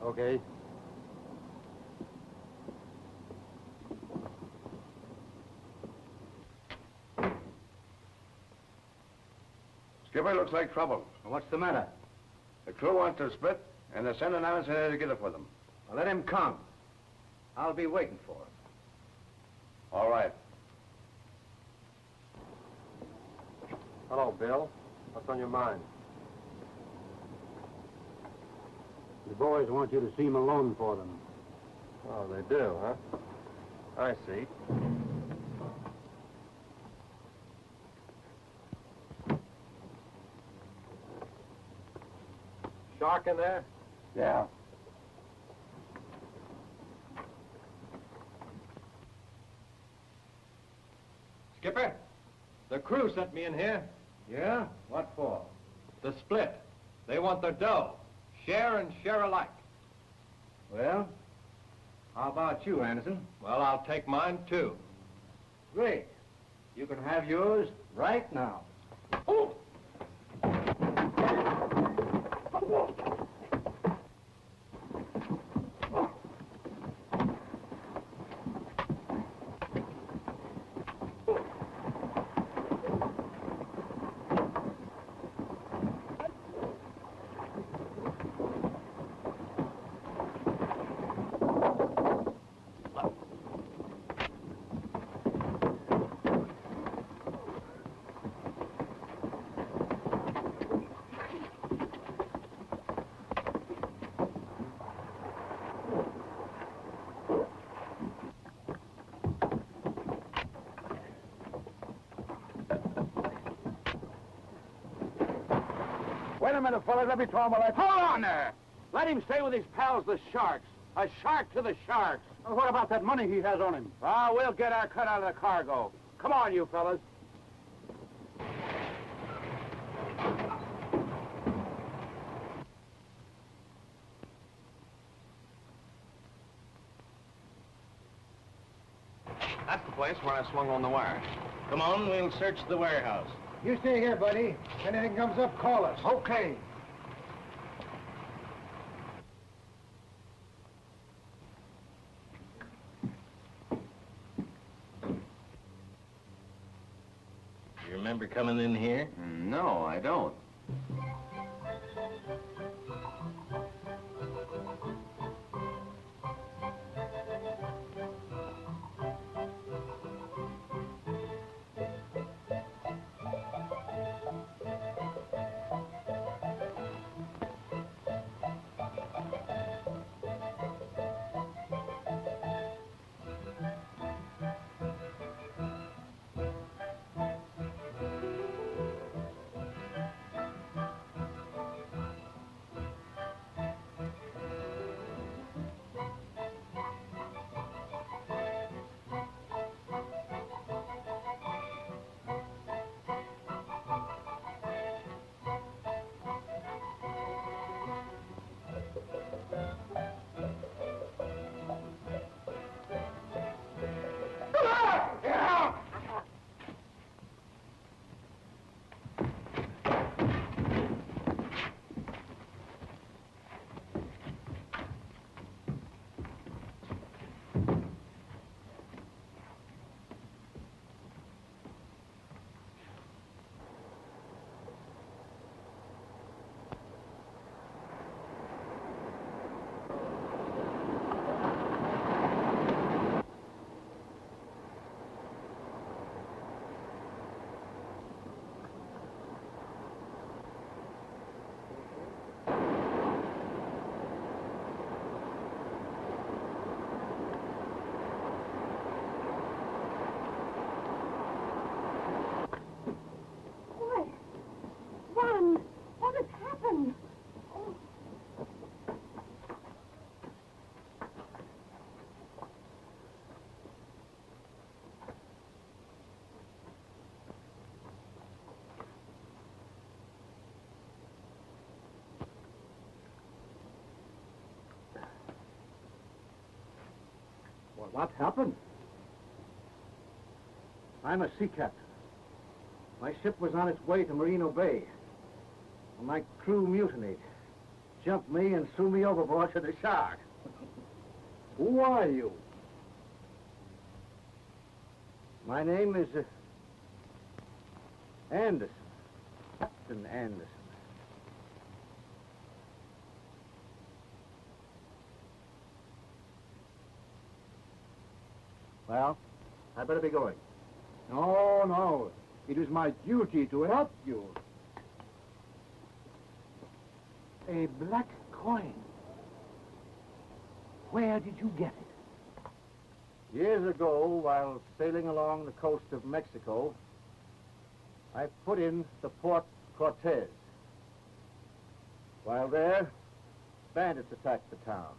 Okay. Skipper, looks like trouble. What's the matter? The crew wants to split, and they're sending Anderson here to get it for them. Well, let him come. I'll be waiting for him. All right. Hello, Bill. What's on your mind? The boys want you to see Malone for them. Oh, they do, huh? I see. Shark in there? Yeah. Skipper, the crew sent me in here. Yeah? What for? The split. They want their dough. Share and share alike. Well, how about you, Anderson? Well, I'll take mine, too. Great. You can have yours right now. Oh! a minute, fellas. Let me tell him what I... Hold on there! Let him stay with his pals, the sharks. A shark to the sharks. Well, what about that money he has on him? Ah, we'll get our cut out of the cargo. Come on, you fellas. That's the place where I swung on the wire. Come on, we'll search the warehouse. You stay here, buddy. If anything comes up, call us. Okay. You remember coming in here? No, I don't. Well, what happened? I'm a sea captain. My ship was on its way to Merino Bay. And my crew mutinied. Jumped me and threw me overboard to the shark. Who are you? My name is Anderson. Captain Anderson. Well, I better be going. No, no. It is my duty to help you. A black coin. Where did you get it? Years ago, while sailing along the coast of Mexico, I put in the Port Cortez. While there, bandits attacked the town.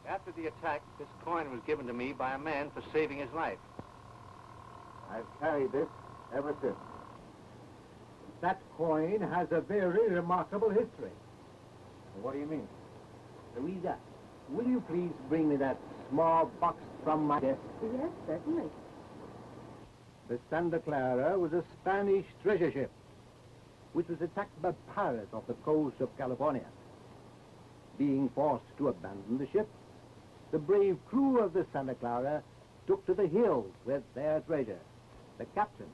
After the attack, this coin was given to me by a man for saving his life. I've carried this ever since. That coin has a very remarkable history. What do you mean? Louisa, will you please bring me that small box from my desk? Yes, certainly. The Santa Clara was a Spanish treasure ship, which was attacked by pirates off the coast of California. Being forced to abandon the ship, the brave crew of the Santa Clara took to the hills with their treasure. The captain,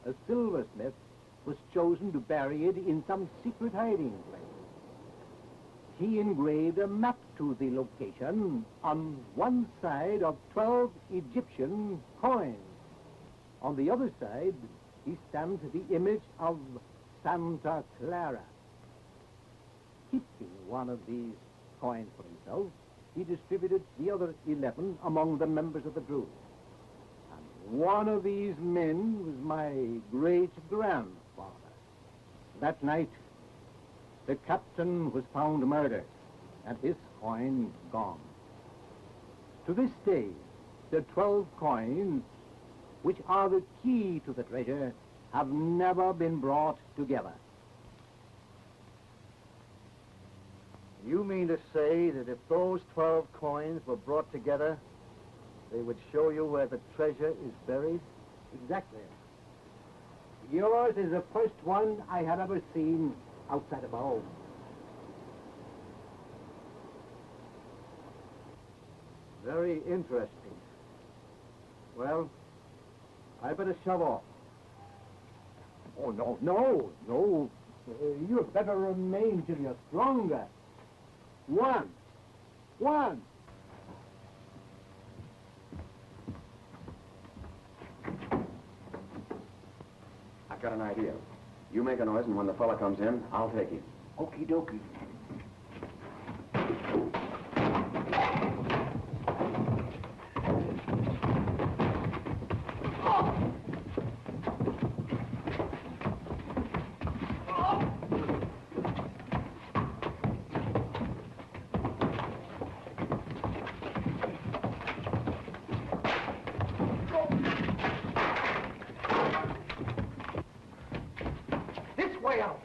a silversmith, was chosen to bury it in some secret hiding place. he engraved a map to the location on one side of 12 Egyptian coins. On the other side, he stamped the image of Santa Clara. Keeping one of these coins for himself, he distributed the other 11 among the members of the crew. And one of these men was my great-grandfather. That night, the captain was found murdered, and his coin gone. To this day, the 12 coins, which are the key to the treasure, have never been brought together. You mean to say that if those 12 coins were brought together, they would show you where the treasure is buried? Exactly. Yours is the first one I have ever seen outside of my home. Very interesting. Well, I better shove off. Oh, no. You better remain till you're stronger. One. I've got an idea. You make a noise, and when the fella comes in, I'll take him. Okie dokie. This way out.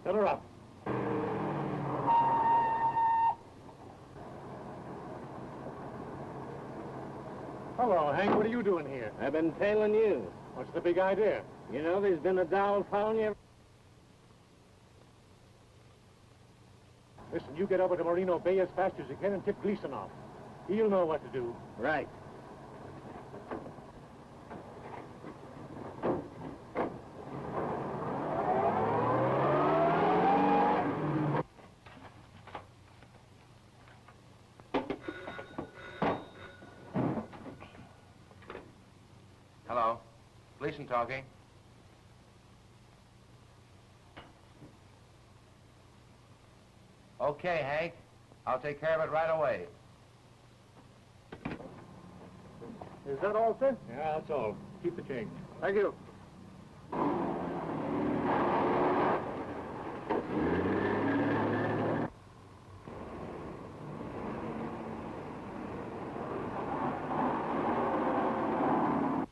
Set her up. Hello, Hank. What are you doing here? I've been tailing you. What's the big idea? You know there's been a doll found here? Listen, you get over to Merino Bay as fast as you can and tip Gleason off. He'll know what to do. Right. Hello. Gleason talking. Okay, Hank. I'll take care of it right away. Is that all, sir? Yeah, that's all. Keep the change. Thank you.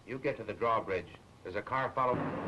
You get to the drawbridge. There's a car following.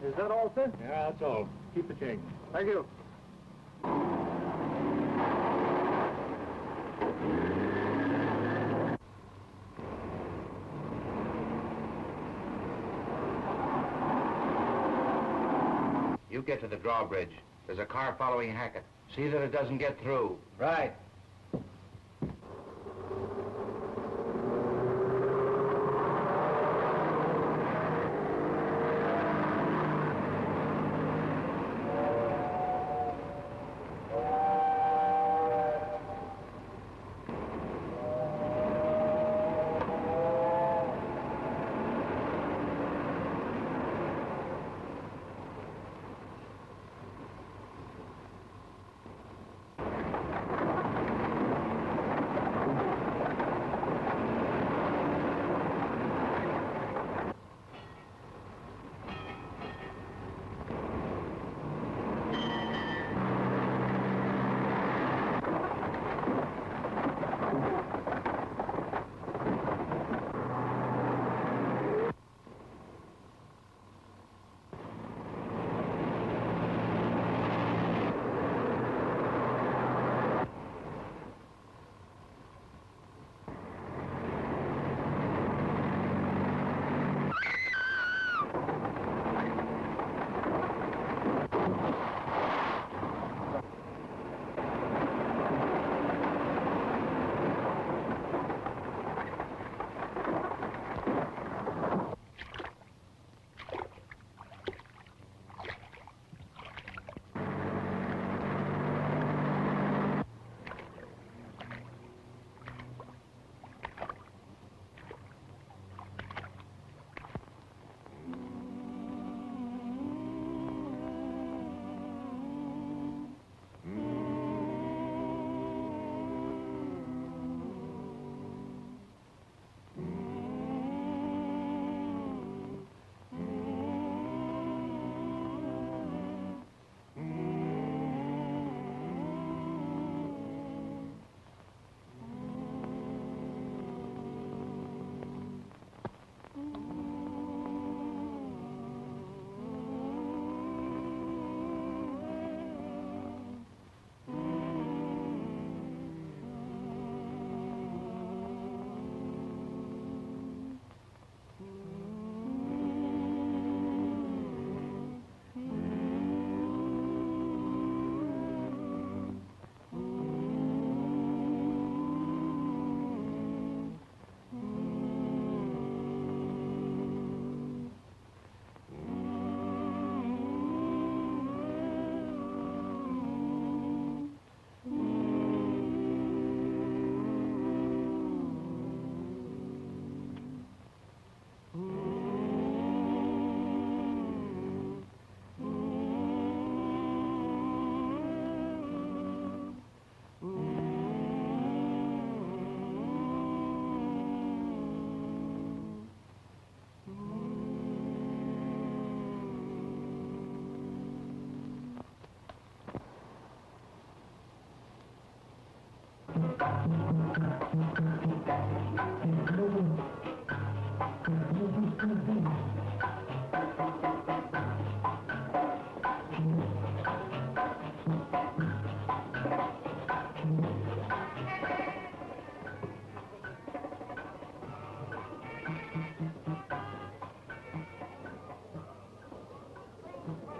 Is that all, sir? Yeah, that's all. Keep the change. Thank you. You get to the drawbridge. There's a car following Hackett. See that it doesn't get through. Right.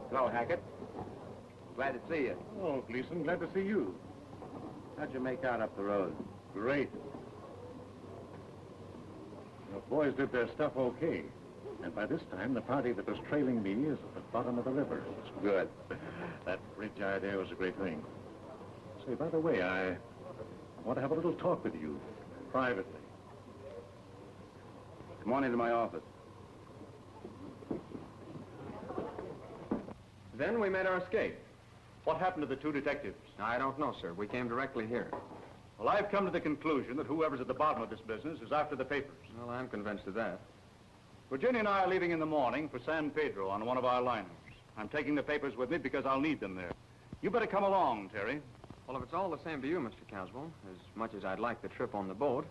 Hello, Hackett. Glad to see you. Oh, Gleason, glad to see you. How'd you make out up the road? Great. The boys did their stuff okay. And by this time, the party that was trailing me is at the bottom of the river. It's good. That bridge idea was a great thing. Say, by the way, I want to have a little talk with you, privately. Come on into my office. Then we made our escape. What happened to the two detectives? I don't know, sir. We came directly here. Well, I've come to the conclusion that whoever's at the bottom of this business is after the papers. Well, I'm convinced of that. Virginia and I are leaving in the morning for San Pedro on one of our liners. I'm taking the papers with me because I'll need them there. You better come along, Terry. Well, if it's all the same to you, Mr. Caswell, as much as I'd like the trip on the boat,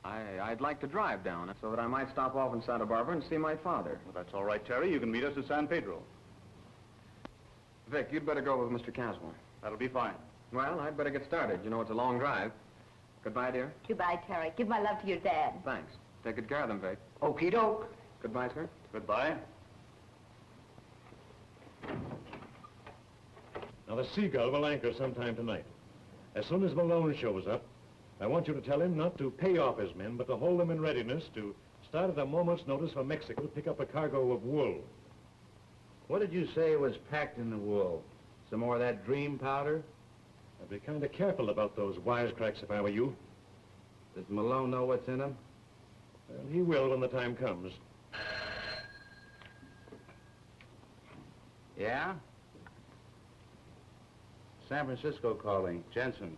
I'd like to drive down so that I might stop off in Santa Barbara and see my father. Well, that's all right, Terry. You can meet us at San Pedro. Vic, you'd better go with Mr. Caswell. That'll be fine. Well, I'd better get started. You know, it's a long drive. Goodbye, dear. Goodbye, Terry. Give my love to your dad. Thanks. Take good care of them, Vic. Okie doke. Goodbye, sir. Goodbye. Now, the Seagull will anchor sometime tonight. As soon as Malone shows up, I want you to tell him not to pay off his men, but to hold them in readiness to start at a moment's notice for Mexico to pick up a cargo of wool. What did you say was packed in the wool? Some more of that dream powder? I'd be kind of careful about those wisecracks if I were you. Does Malone know what's in them? Well, he will when the time comes. Yeah? San Francisco calling. Jensen.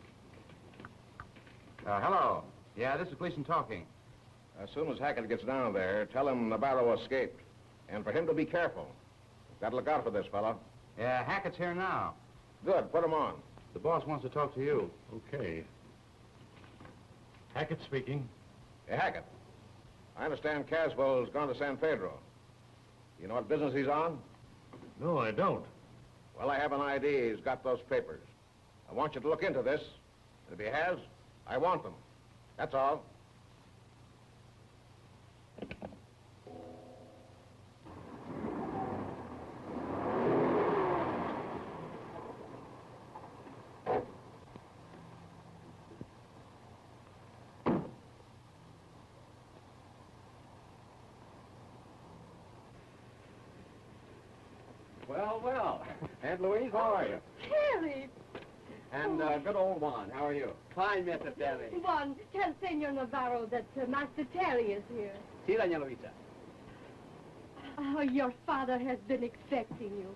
Hello. Yeah, this is Gleason talking. As soon as Hackett gets down there, tell him Navarro escaped. And for him to be careful. Got to look out for this fellow. Yeah, Hackett's here now. Good, put him on. The boss wants to talk to you. Okay. Hackett speaking. Hey, Hackett. I understand Caswell's gone to San Pedro. You know what business he's on? No, I don't. Well, I have an idea he's got those papers. I want you to look into this. And if he has, I want them. That's all. Well, well. Aunt Louise, how are you? Terry! And good old Juan, how are you? Fine, Mr. Terry. Juan, tell Senor Navarro that Master Terry is here. Si, Doña Luisa. Oh, your father has been expecting you.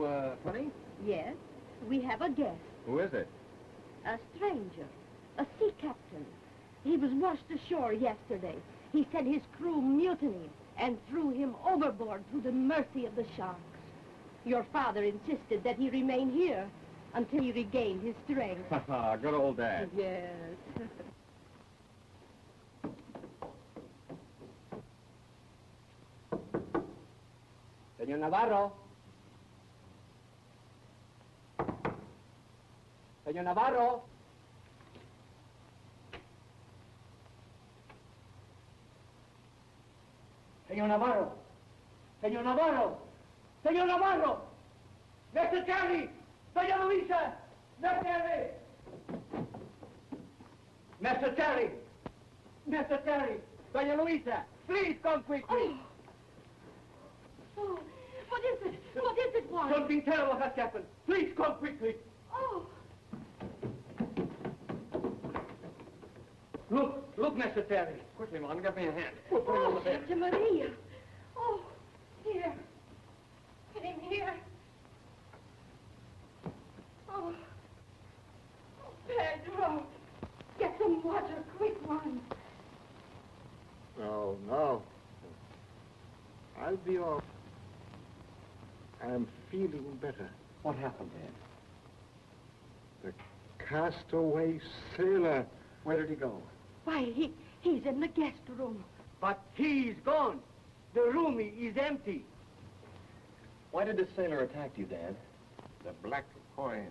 Oh, honey? Yes, we have a guest. Who is it? A stranger. A sea captain. He was washed ashore yesterday. He said his crew mutinied and threw him overboard to the mercy of the sharks. Your father insisted that he remain here until he regained his strength. Good old Dad. Yes. Señor Navarro. Señor Navarro. Señor Navarro. Señor Navarro. Señor Navarro. Mr. Terry. Doña Luisa. Mr. Terry. Mr. Terry. Mr. Terry. Doña Luisa. Please come quickly. Oh, what is it? What is it, Juan? Something terrible has happened. Please come quickly. Oh. Look, Mr. Terry. Quickly, Mon, give me a hand. Put him on the bed. Santa Maria. Oh, here. Put him here. Oh. Pedro. Get some water, quick, Juan. No, no. I'll be off. I'm feeling better. What happened, Dad? The castaway sailor Where did he go? Why, he's in the guest room. But he's gone. The room is empty. Why did the sailor attack you, Dad? The black coin.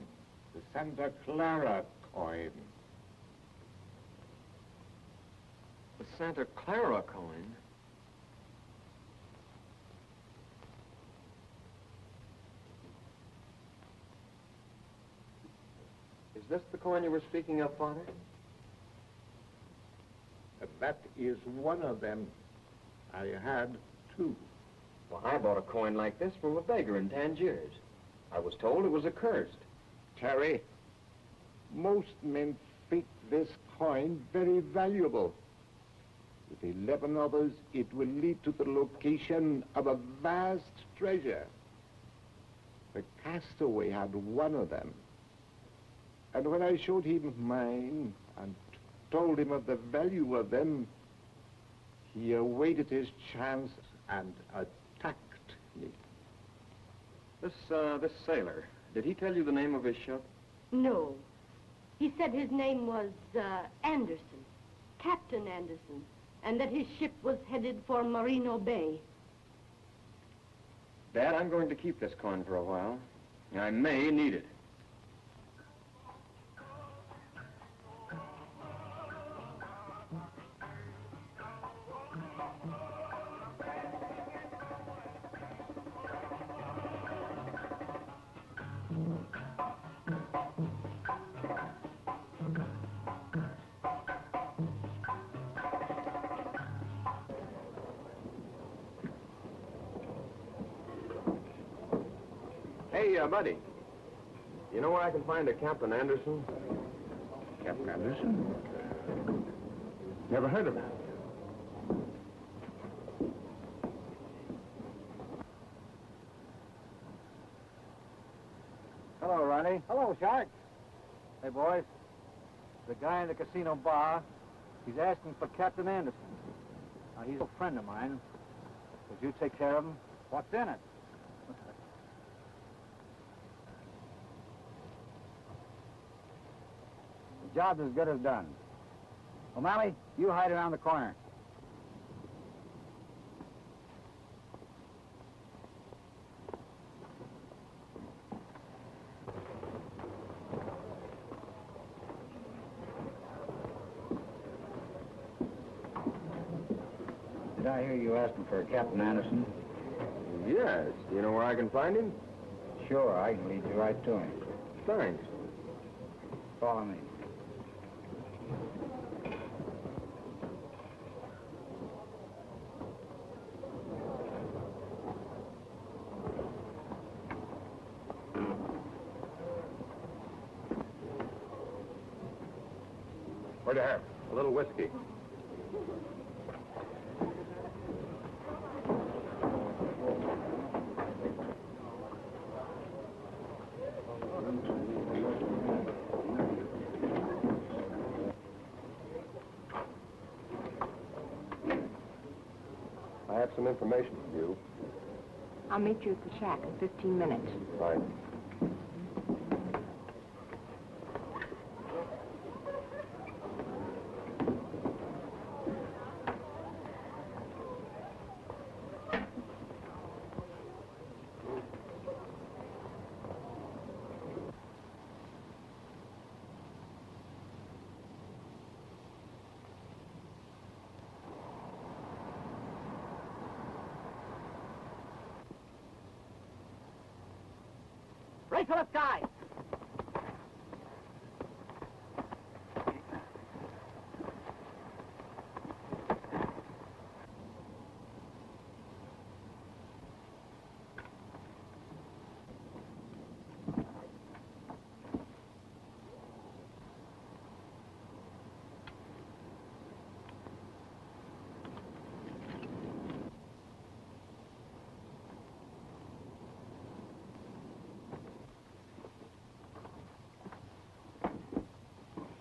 The Santa Clara coin. The Santa Clara coin? Is this the coin you were speaking of, Father? That is one of them. I had two. Well, I bought a coin like this from a beggar in Tangiers. I was told it was accursed. Terry, most men think this coin very valuable. With 11 others, it will lead to the location of a vast treasure. The castaway had one of them. And when I showed him mine and told him of the value of them, he awaited his chance and attacked me. This sailor, did he tell you the name of his ship? No. He said his name was Anderson, Captain Anderson, and that his ship was headed for Merino Bay. Dad, I'm going to keep this coin for a while. I may need it. Hey, buddy. You know where I can find a Captain Anderson? Captain Anderson? Never heard of him. Hello, Ronnie. Hello, Shark. Hey, boys. The guy in the casino bar, he's asking for Captain Anderson. Now, he's a friend of mine. Would you take care of him? What's in it? The job's as good as done. O'Malley, you hide around the corner. Did I hear you asking for Captain Anderson? Yes. Do you know where I can find him? Sure, I can lead you right to him. Thanks. Follow me. What do you have? A little whiskey. I have some information for you. I'll meet you at the shack in 15 minutes. Fine. Race to the sky!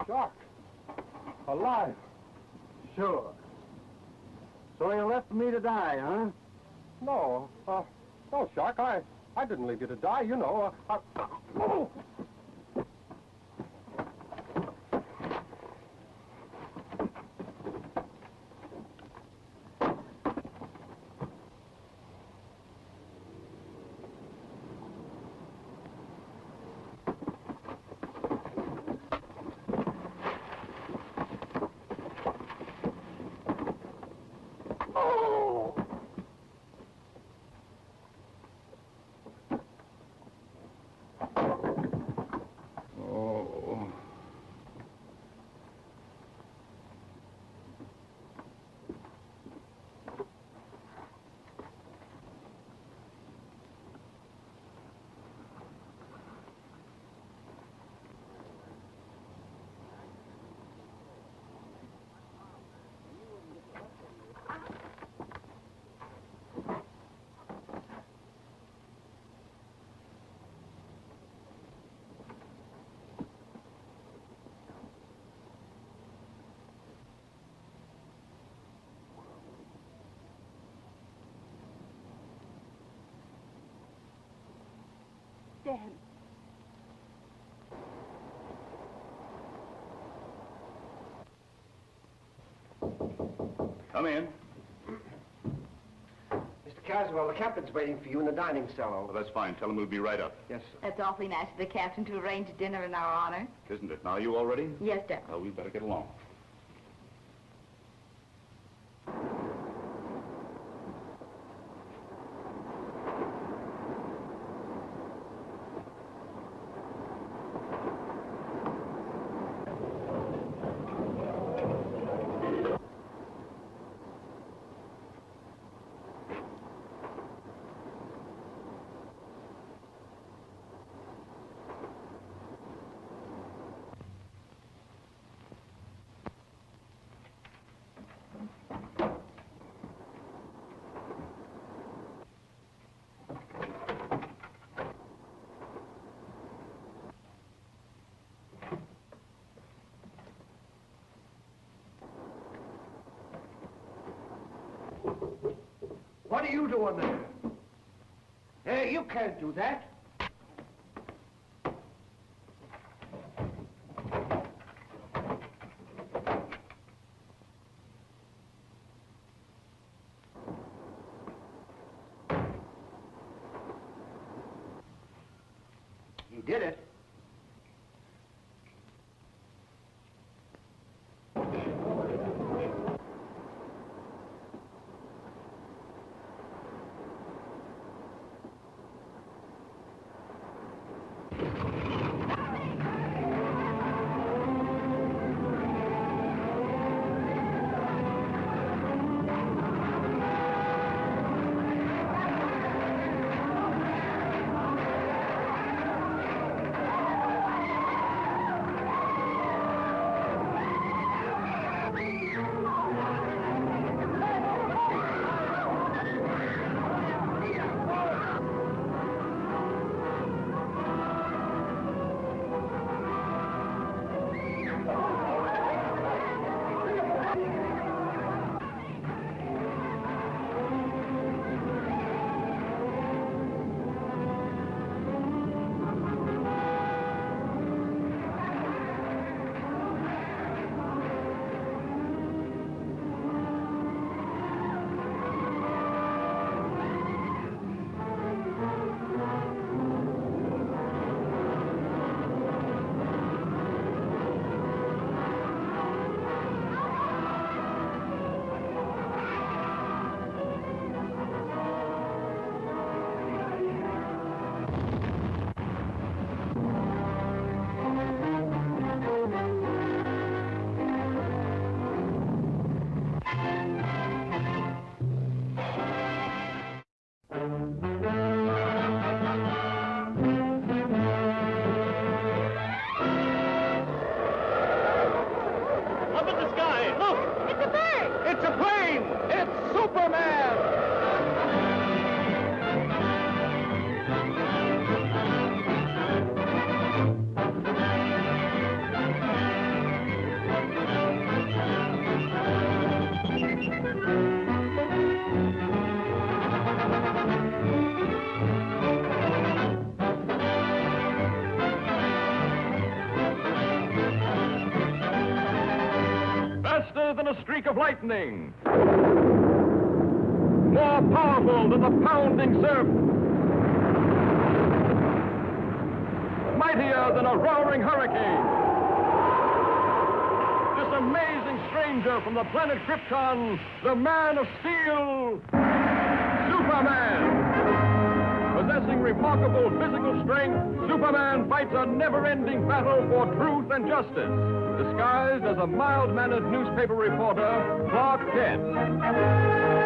Shark. Alive. Sure. So you left me to die, huh? No, no, Shark, I didn't leave you to die, you know. understand. Come in. Mr. Caswell, the captain's waiting for you in the dining salon. Well, that's fine. Tell him we'll be right up. Yes, sir. That's awfully nice of the captain to arrange dinner in our honor. Isn't it? Now, you all ready? Yes, sir. Well, we'd better get along. What are you doing there? Hey, you can't do that. You did it. Faster than a streak of lightning. More powerful than the pounding surf. Mightier than a roaring hurricane. This amazing stranger from the planet Krypton, the Man of Steel, Superman. Possessing remarkable physical strength, Superman fights a never-ending battle for truth and justice, disguised as a mild-mannered newspaper reporter, Clark Kent.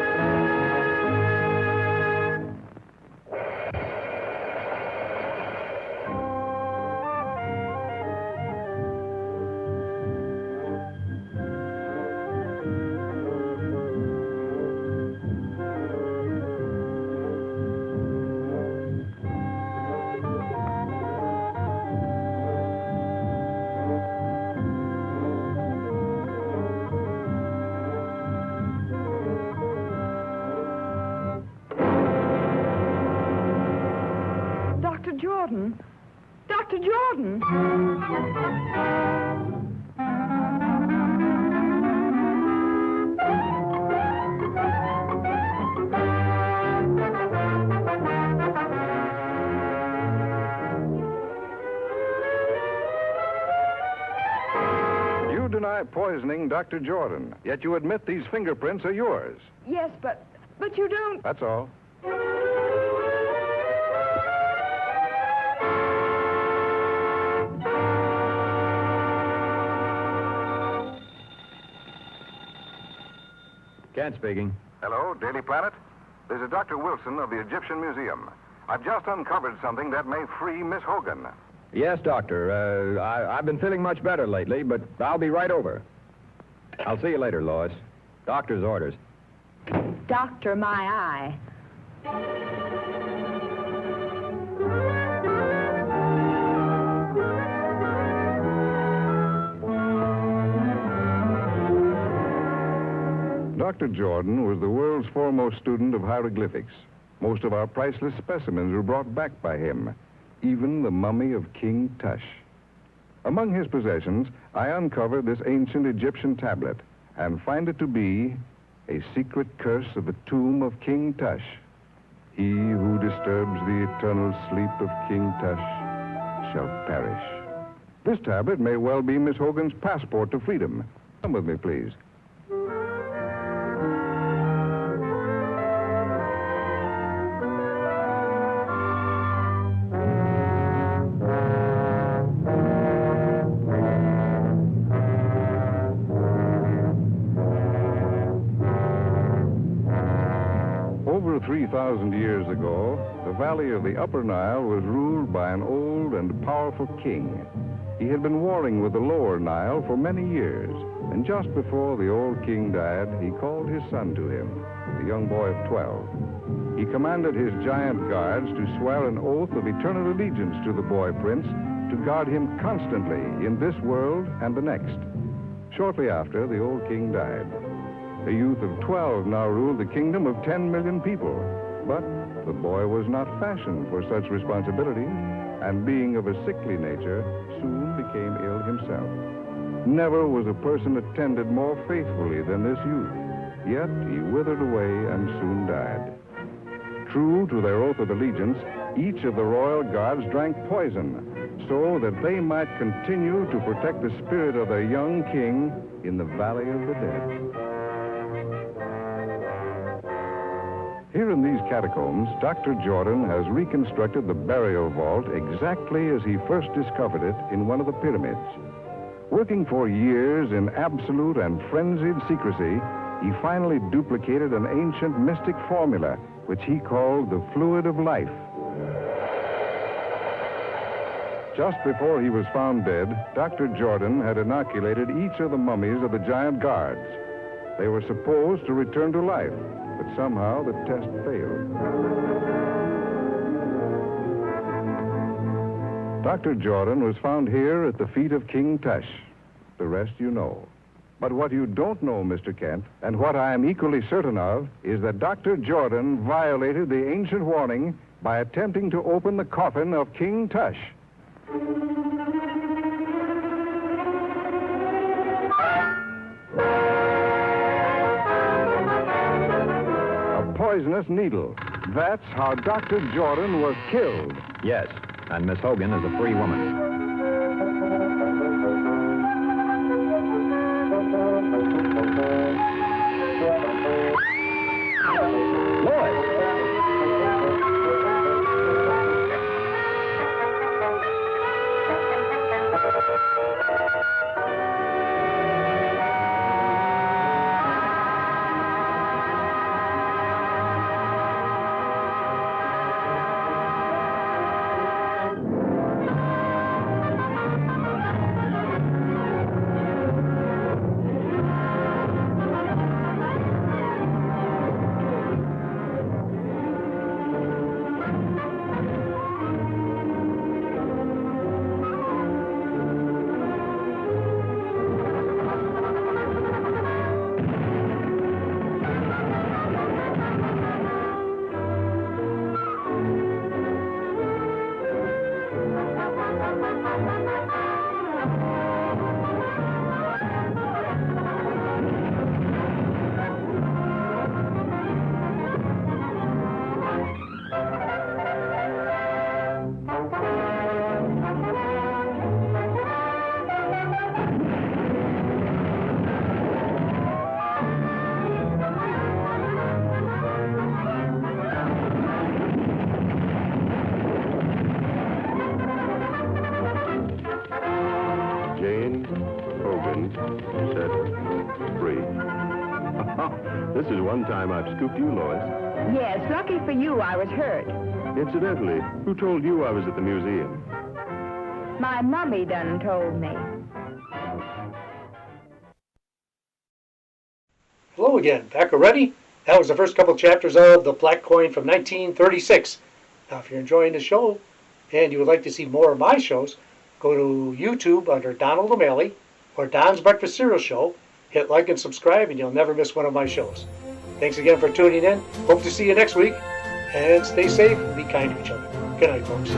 Jordan. Dr. Jordan. You deny poisoning Dr. Jordan, yet you admit these fingerprints are yours. Yes, but you don't... That's all. Kent speaking. Hello, Daily Planet. This is Dr. Wilson of the Egyptian Museum. I've just uncovered something that may free Miss Hogan. Yes, Doctor. I've been feeling much better lately, but I'll be right over. I'll see you later, Lois. Doctor's orders. Doctor, my eye. Dr. Jordan was the world's foremost student of hieroglyphics. Most of our priceless specimens were brought back by him, even the mummy of King Tush. Among his possessions, I uncovered this ancient Egyptian tablet and find it to be a secret curse of the tomb of King Tush. He who disturbs the eternal sleep of King Tush shall perish. This tablet may well be Miss Hogan's passport to freedom. Come with me, please. Over 3,000 years ago, the valley of the Upper Nile was ruled by an old and powerful king. He had been warring with the Lower Nile for many years, and just before the old king died, he called his son to him, a young boy of 12. He commanded his giant guards to swear an oath of eternal allegiance to the boy prince, to guard him constantly in this world and the next. Shortly after, the old king died. A youth of 12 now ruled the kingdom of 10 million people. But the boy was not fashioned for such responsibility, and being of a sickly nature, soon became ill himself. Never was a person attended more faithfully than this youth, yet he withered away and soon died. True to their oath of allegiance, each of the royal guards drank poison, so that they might continue to protect the spirit of their young king in the Valley of the Dead. Here in these catacombs, Dr. Jordan has reconstructed the burial vault exactly as he first discovered it in one of the pyramids. Working for years in absolute and frenzied secrecy, he finally duplicated an ancient mystic formula, which he called the fluid of life. Just before he was found dead, Dr. Jordan had inoculated each of the mummies of the giant guards. They were supposed to return to life, but somehow the test failed. Dr. Jordan was found here at the feet of King Tush. The rest you know. But what you don't know, Mr. Kent, and what I am equally certain of, is that Dr. Jordan violated the ancient warning by attempting to open the coffin of King Tush. Poisonous needle. That's how Dr. Jordan was killed. Yes, and Miss Hogan is a free woman. Hogan, set, free. This is one time I've scooped you, Lois. Yes, lucky for you, I was hurt. Incidentally, who told you I was at the museum? My mummy done told me. Hello again. Back already? That was the first couple chapters of The Black Coin from 1936. Now, if you're enjoying the show and you would like to see more of my shows, go to YouTube under Donald O'Malley or Don's Breakfast Cereal Show. Hit like and subscribe, and you'll never miss one of my shows. Thanks again for tuning in. Hope to see you next week. And stay safe and be kind to each other. Good night, folks.